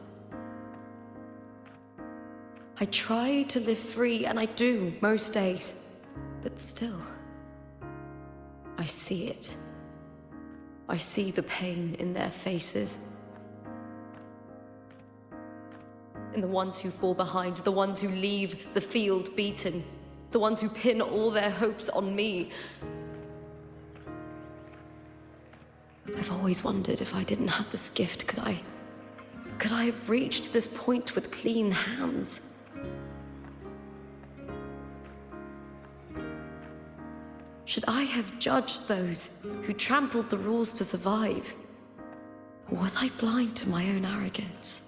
I try to live free, and I do most days. But still, I see it. I see the pain in their faces. In the ones who fall behind, the ones who leave the field beaten, the ones who pin all their hopes on me. I've always wondered if I didn't have this gift, could I have reached this point with clean hands? Should I have judged those who trampled the rules to survive? Or was I blind to my own arrogance?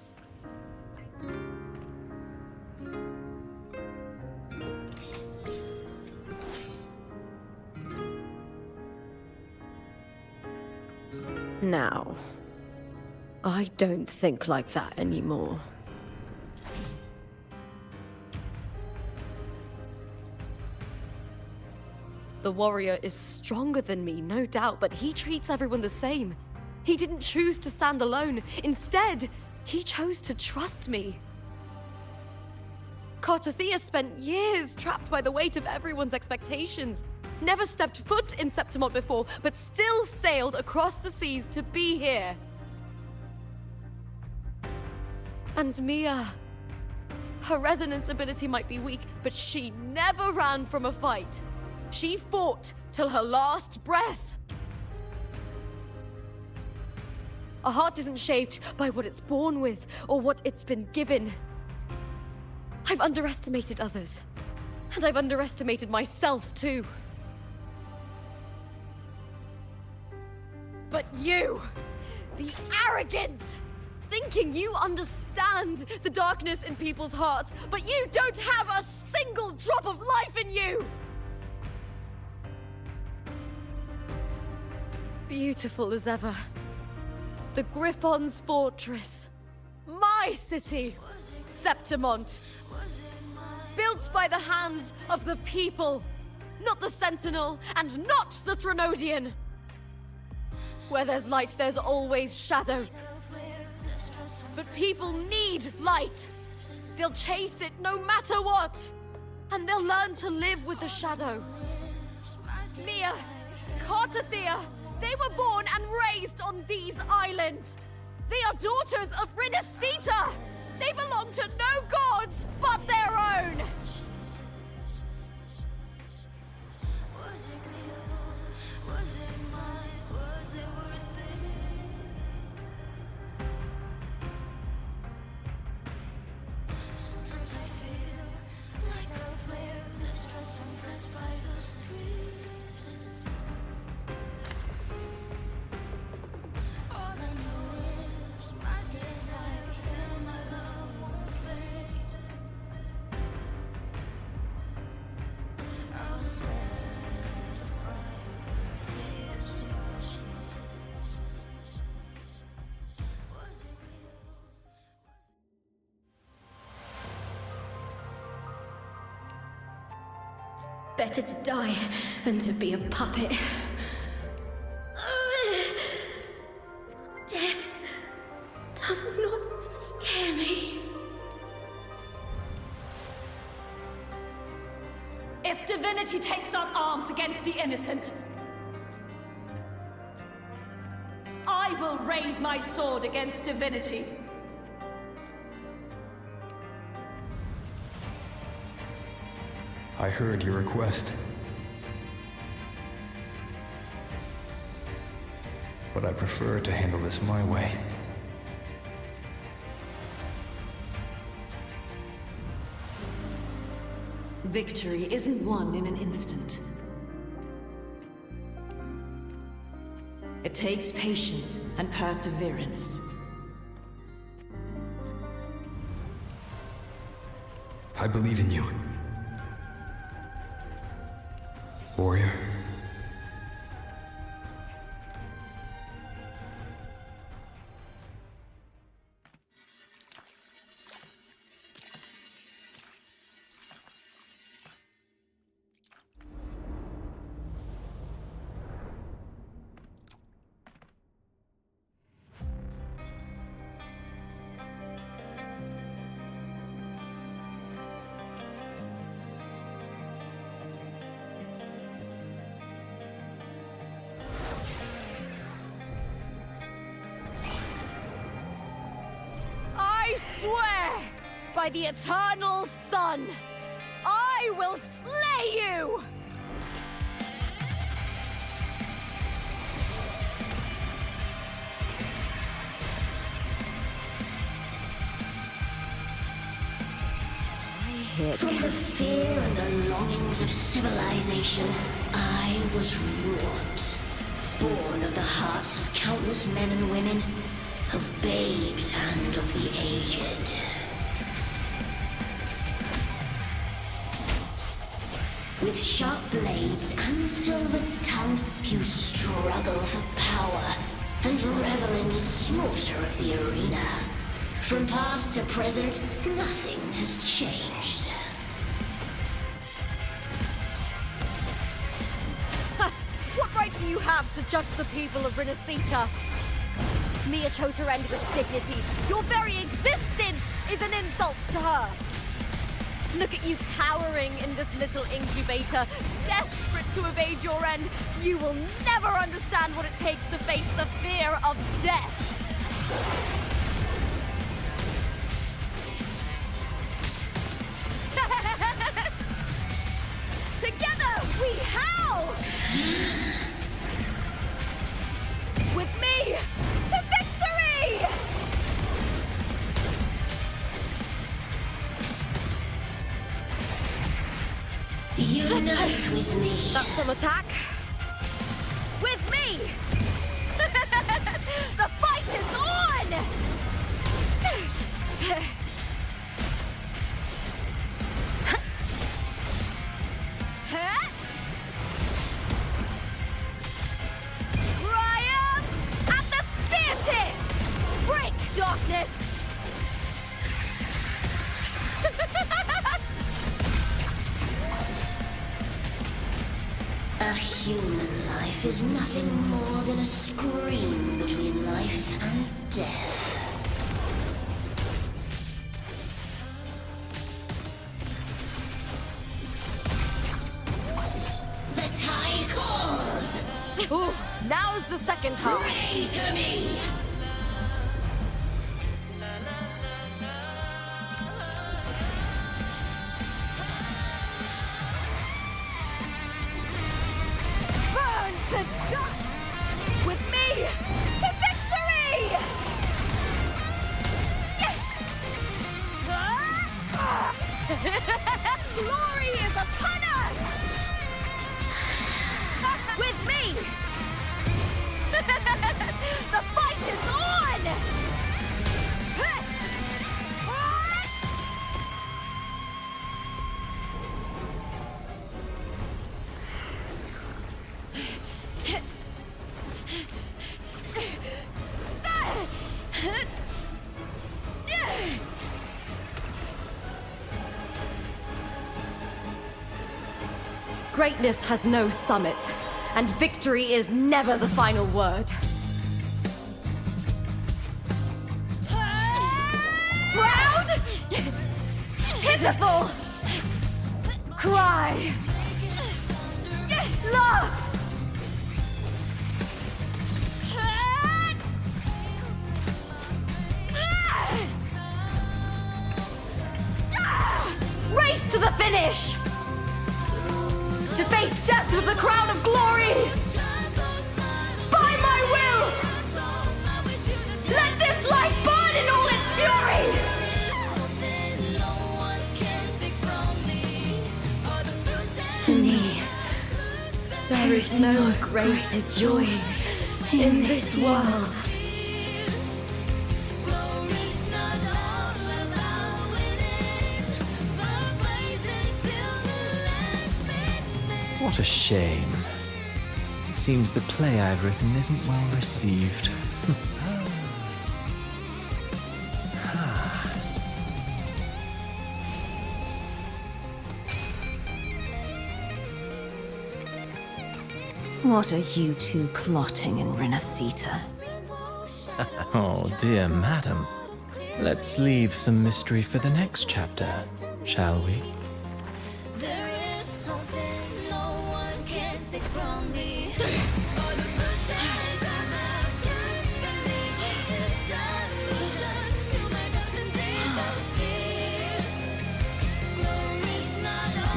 Now, I don't think like that anymore. The warrior is stronger than me, no doubt, but he treats everyone the same. He didn't choose to stand alone. Instead, he chose to trust me. Cartothea spent years trapped by the weight of everyone's expectations. Never stepped foot in Septimont before, but still sailed across the seas to be here. And Mia, her resonance ability might be weak, but she never ran from a fight. She fought till her last breath. A heart isn't shaped by what it's born with or what it's been given. I've underestimated others, and I've underestimated myself too. But you, the arrogance, thinking you understand the darkness in people's hearts, but you don't have a single drop of life in you! Beautiful as ever. The Griffon's fortress. My city, Septimont. Built by the hands of the people. Not the Sentinel, and not the Threnodian. Where there's light, there's always shadow. But people need light. They'll chase it no matter what. And they'll learn to live with the shadow. Mia, Cartothea, they were born and raised on these islands. They are daughters of Rinasita. They belong to no gods but their own. Better to die than to be a puppet. Death does not scare me. If divinity takes up arms against the innocent, I will raise my sword against divinity. I heard your request. But I prefer to handle this my way. Victory isn't won in an instant. It takes patience and perseverance. I believe in you. Warrior. swear by the eternal sun, I will slay you! From the fear and the longings of civilization, I was wrought. Born of the hearts of countless men and women, of babes and of the aged. With sharp blades and silver tongue, you struggle for power and revel in the slaughter of the arena. From past to present, nothing has changed. What right do you have to judge the people of Renacita? Mia chose her end with dignity. Your very existence is an insult to her. Look at you cowering in this little incubator, desperate to evade your end. You will never understand what it takes to face the fear of death. Together we howl! With me to victory! Unite with me. That's some attack. With me! The fight is on! Triumph at the spear tip! Break, darkness! A human life is nothing more than a scream between life and death. The tide calls! Ooh, now's the second half. Pray to me! Burn to dust! With me to victory! Glory is upon us! With me! The fight is on! Greatness has no summit, and victory is never the final word. Proud? Pitiful? Cry? Love? Race to the finish! To face death with the crown of glory! By my will! Let this life burn in all its fury! To me, there is no greater joy in this world. What a shame. It seems the play I've written isn't well received. What are you two plotting in Renacita? Oh, dear madam. Let's leave some mystery for the next chapter, shall we?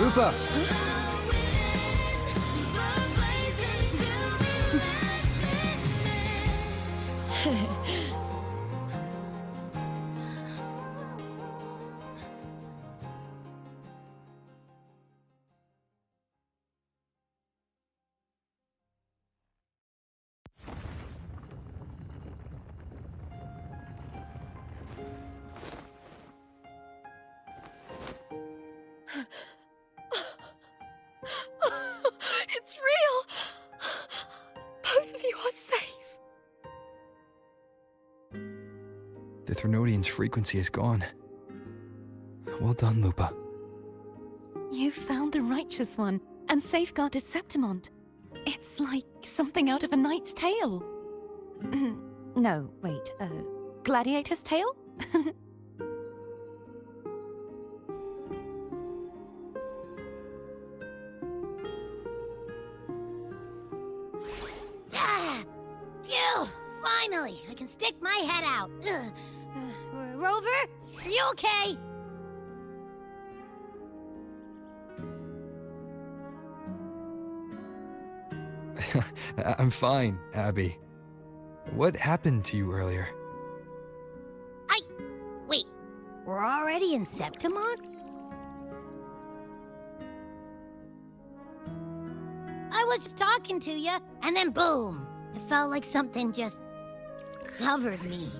Lupa! It's real! Both of you are safe. The Threnodian's frequency is gone. Well done, Lupa. You found the righteous one and safeguarded Septimont. It's like something out of a knight's tale. No, wait, gladiator's tale? Phew! Finally, I can stick my head out. Rover, are you okay? I'm fine, Abby. What happened to you earlier? Wait, we're already in Septimont? I was just talking to you, and then boom! It felt like something just covered me.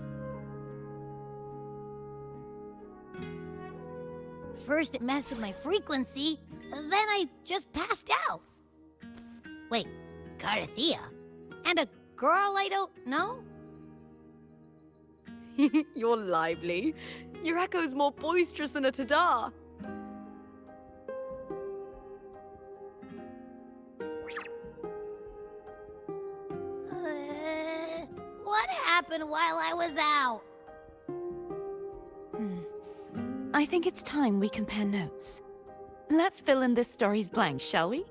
First it messed with my frequency, then I just passed out. Wait, Carthea? And a girl I don't know? You're lively. Your echo's more boisterous than a Tadar. What happened while I was out? I think it's time we compare notes. Let's fill in this story's blanks, shall we?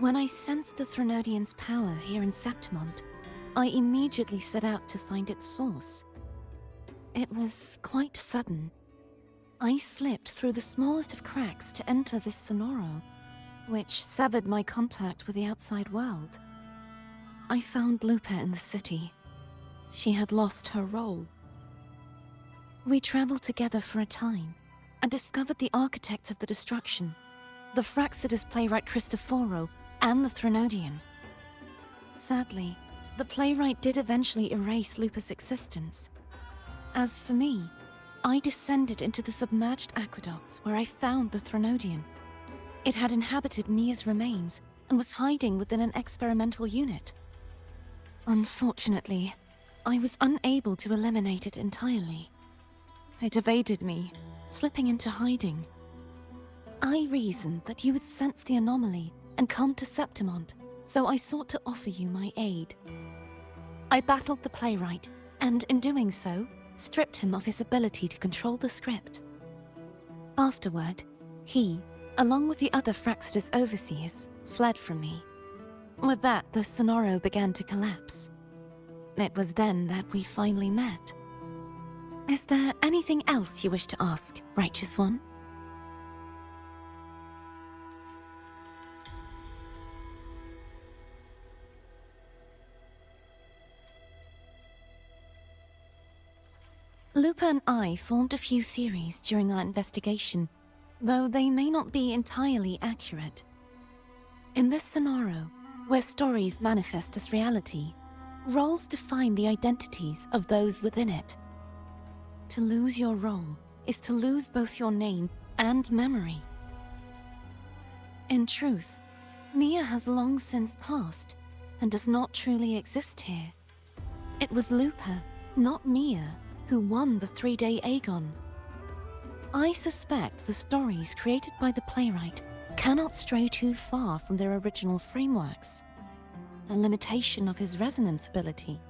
When I sensed the Threnodian's power here in Septimont, I immediately set out to find its source. It was quite sudden. I slipped through the smallest of cracks to enter this sonoro, which severed my contact with the outside world. I found Lupa in the city. She had lost her role. We traveled together for a time, and discovered the architects of the destruction, the Fraxidus playwright Cristoforo, and the Threnodian. Sadly, the playwright did eventually erase Lupa's existence. As for me, I descended into the submerged aqueducts where I found the Threnodian. It had inhabited Mia's remains and was hiding within an experimental unit. Unfortunately, I was unable to eliminate it entirely. It evaded me, slipping into hiding. I reasoned that you would sense the anomaly and come to Septimont, so I sought to offer you my aid. I battled the playwright, and in doing so, stripped him of his ability to control the script. Afterward, he, along with the other Fraxidus overseers, fled from me. With that, the sonoro began to collapse. It was then that we finally met. Is there anything else you wish to ask, Righteous One? Lupa and I formed a few theories during our investigation, though they may not be entirely accurate. In this sonoro, where stories manifest as reality, roles define the identities of those within it. To lose your role is to lose both your name and memory. In truth, Mia has long since passed and does not truly exist here. It was Lupa, not Mia, who won the 3-day Aegon. I suspect the stories created by the playwright cannot stray too far from their original frameworks, a limitation of his resonance ability.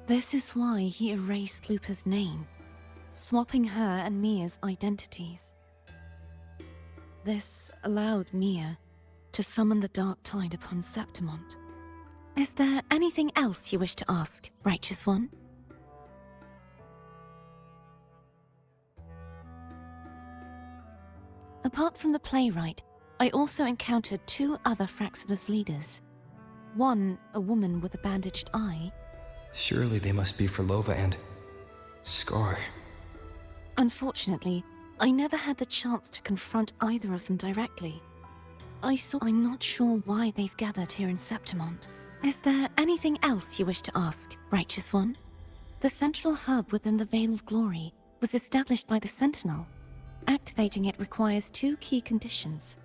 This is why he erased Lupa's name, swapping her and Mia's identities. This allowed Mia to summon the Dark Tide upon Septimont. Is there anything else you wish to ask, Righteous One? Apart from the playwright, I also encountered 2 other Fraxidus leaders. One, a woman with a bandaged eye. Surely they must be Furlova and Scar. Unfortunately, I never had the chance to confront either of them directly. I'm not sure why they've gathered here in Septimont. Is there anything else you wish to ask, Righteous One? The central hub within the Veil of Glory was established by the Sentinel. Activating it requires 2 key conditions.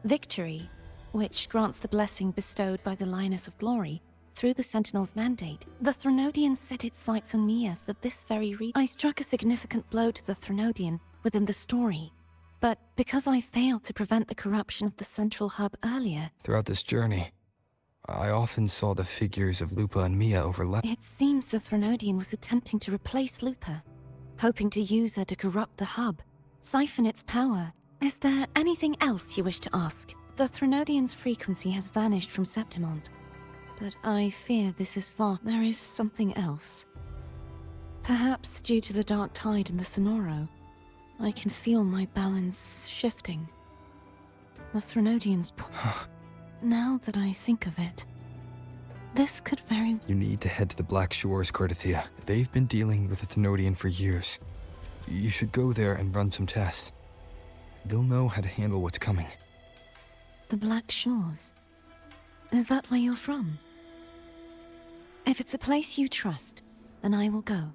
Victory, which grants the blessing bestowed by the Lioness of Glory through the Sentinel's mandate. The Threnodian set its sights on Mia for this very reason. I struck a significant blow to the Threnodian within the story, but because I failed to prevent the corruption of the central hub earlier... Throughout this journey, I often saw the figures of Lupa and Mia overlap. It seems the Threnodian was attempting to replace Lupa, hoping to use her to corrupt the hub, siphon its power. Is there anything else you wish to ask? The Threnodian's frequency has vanished from Septimont, but I fear this is far. There is something else. Perhaps due to the Dark Tide in the Sonoro, I can feel my balance shifting. The Threnodian's... Now that I think of it, this could very... You need to head to the Black Shores, Cordothea. They've been dealing with the Thenodian for years. You should go there and run some tests. They'll know how to handle what's coming. The Black Shores? Is that where you're from? If it's a place you trust, then I will go.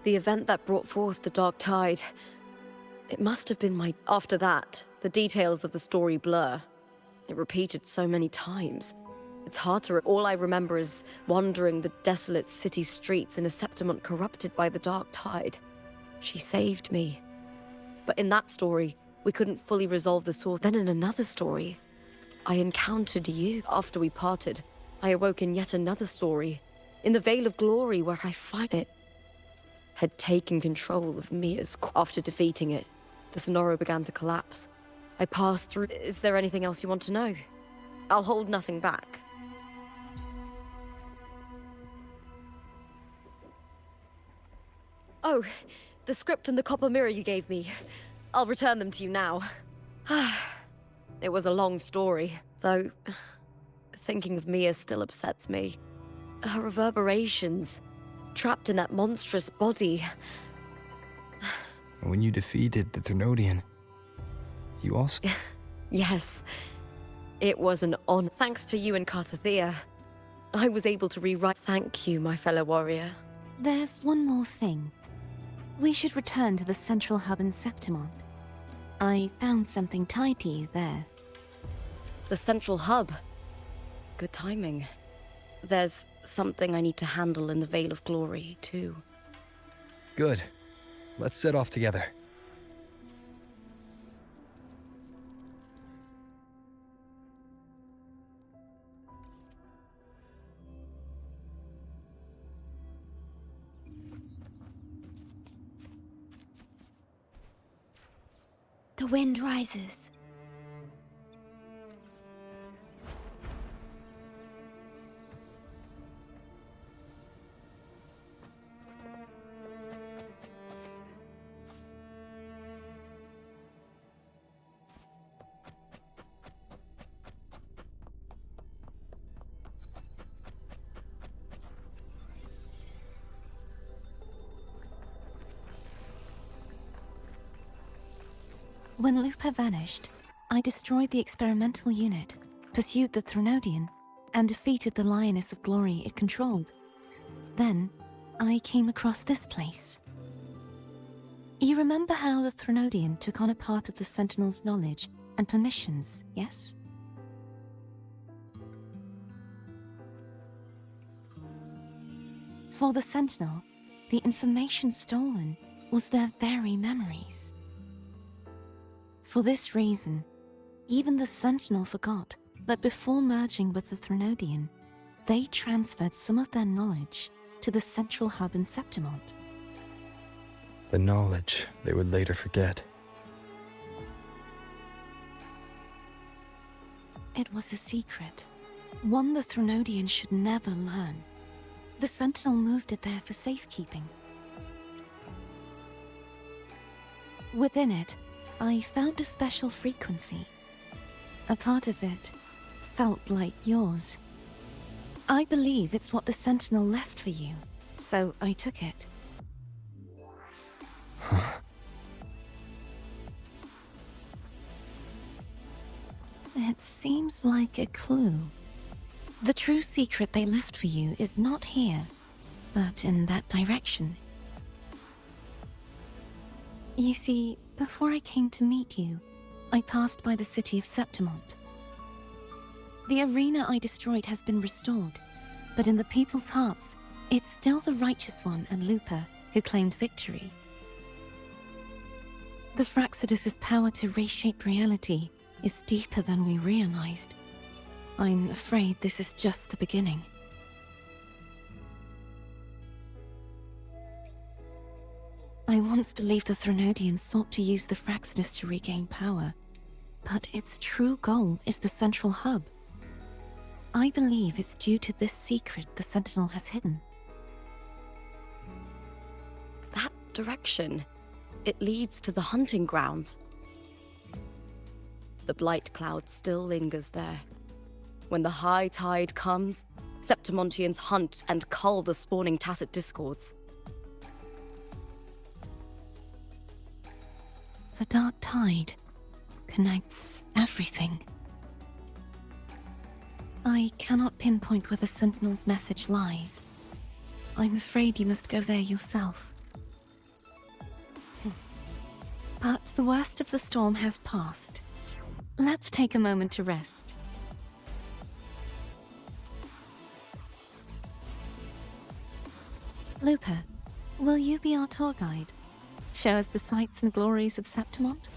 The event that brought forth the Dark Tide. It must have been my... After that, the details of the story blur. It repeated so many times. It's hard to... All I remember is wandering the desolate city streets in a Septimont corrupted by the Dark Tide. She saved me. But in that story, we couldn't fully resolve the source. Then in another story, I encountered you. After we parted, I awoke in yet another story. In the Veil of Glory, where I find it had taken control of Mia's... After defeating it, the Sonoro began to collapse. I passed through... Is there anything else you want to know? I'll hold nothing back. Oh, the script and the copper mirror you gave me. I'll return them to you now. It was a long story, though thinking of Mia still upsets me. Her reverberations, trapped in that monstrous body. When you defeated the Thenodian, you also... Yes, it was an honor. Thanks to you and Cartothea, I was able to rewrite... Thank you, my fellow warrior. There's one more thing. We should return to the central hub in Septimont. I found something tied to you there. The central hub? Good timing. There's something I need to handle in the Veil of Glory, too. Good. Let's set off together. The wind rises. When Lupa vanished, I destroyed the experimental unit, pursued the Threnodian, and defeated the Lioness of Glory it controlled. Then, I came across this place. You remember how the Threnodian took on a part of the Sentinel's knowledge and permissions, yes? For the Sentinel, the information stolen was their very memories. For this reason, even the Sentinel forgot that before merging with the Threnodian, they transferred some of their knowledge to the central hub in Septimont. The knowledge they would later forget. It was a secret, one the Threnodian should never learn. The Sentinel moved it there for safekeeping. Within it, I found a special frequency. A part of it felt like yours. I believe it's what the Sentinel left for you, so I took it. It seems like a clue. The true secret they left for you is not here, but in that direction. You see, before I came to meet you, I passed by the city of Septimont. The arena I destroyed has been restored, but in the people's hearts, it's still the Righteous One and Lupa who claimed victory. The Fraxidus' power to reshape reality is deeper than we realized. I'm afraid this is just the beginning. I once believed the Threnodians sought to use the Fraxidus to regain power, but its true goal is the central hub. I believe it's due to this secret the Sentinel has hidden. That direction, it leads to the hunting grounds. The blight cloud still lingers there. When the high tide comes, Septimontians hunt and cull the spawning tacit discords. The dark tide connects everything. I cannot pinpoint where the Sentinel's message lies. I'm afraid you must go there yourself. But the worst of the storm has passed. Let's take a moment to rest. Lupa, will you be our tour guide? Show us the sights and glories of Septimont?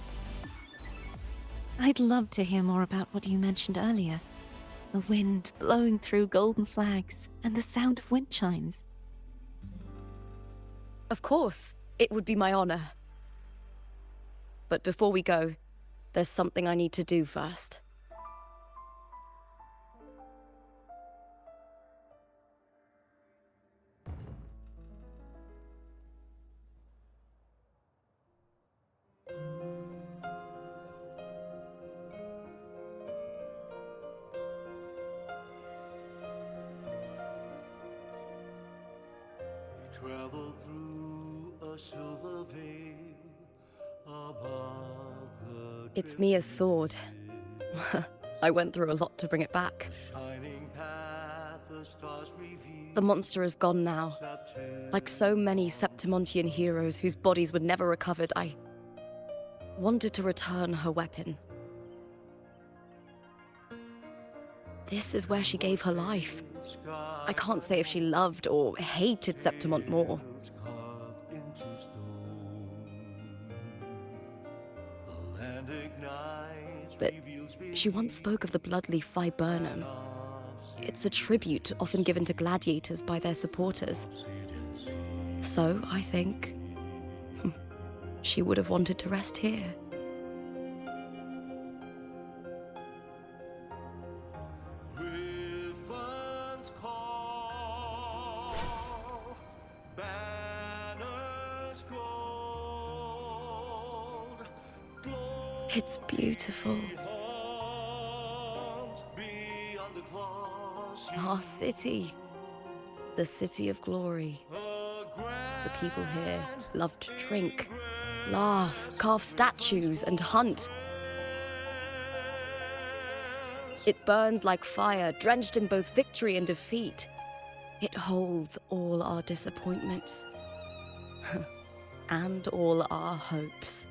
I'd love to hear more about what you mentioned earlier. The wind blowing through golden flags and the sound of wind chimes. Of course, it would be my honor. But before we go, there's something I need to do first. Travel through a silver veil above the It's Mia's sword. I went through a lot to bring it back. shining path, the stars reveal. The monster is gone now. Like so many Septimontian heroes whose bodies were never recovered, I wanted to return her weapon. This is where she gave her life. I can't say if she loved or hated Septimont more. Carved into stone. The land ignites, But reveals she once spoke of the bloodleaf viburnum. It's a tribute often given to gladiators by their supporters. So, I think, she would have wanted to rest here. Griffins call, banners gold, It's beautiful. arms beyond the claws, Our city. The city of glory. The people here love to drink, laugh, carve statues, and hunt. It burns like fire, drenched in both victory and defeat. It holds all our disappointments and all our hopes.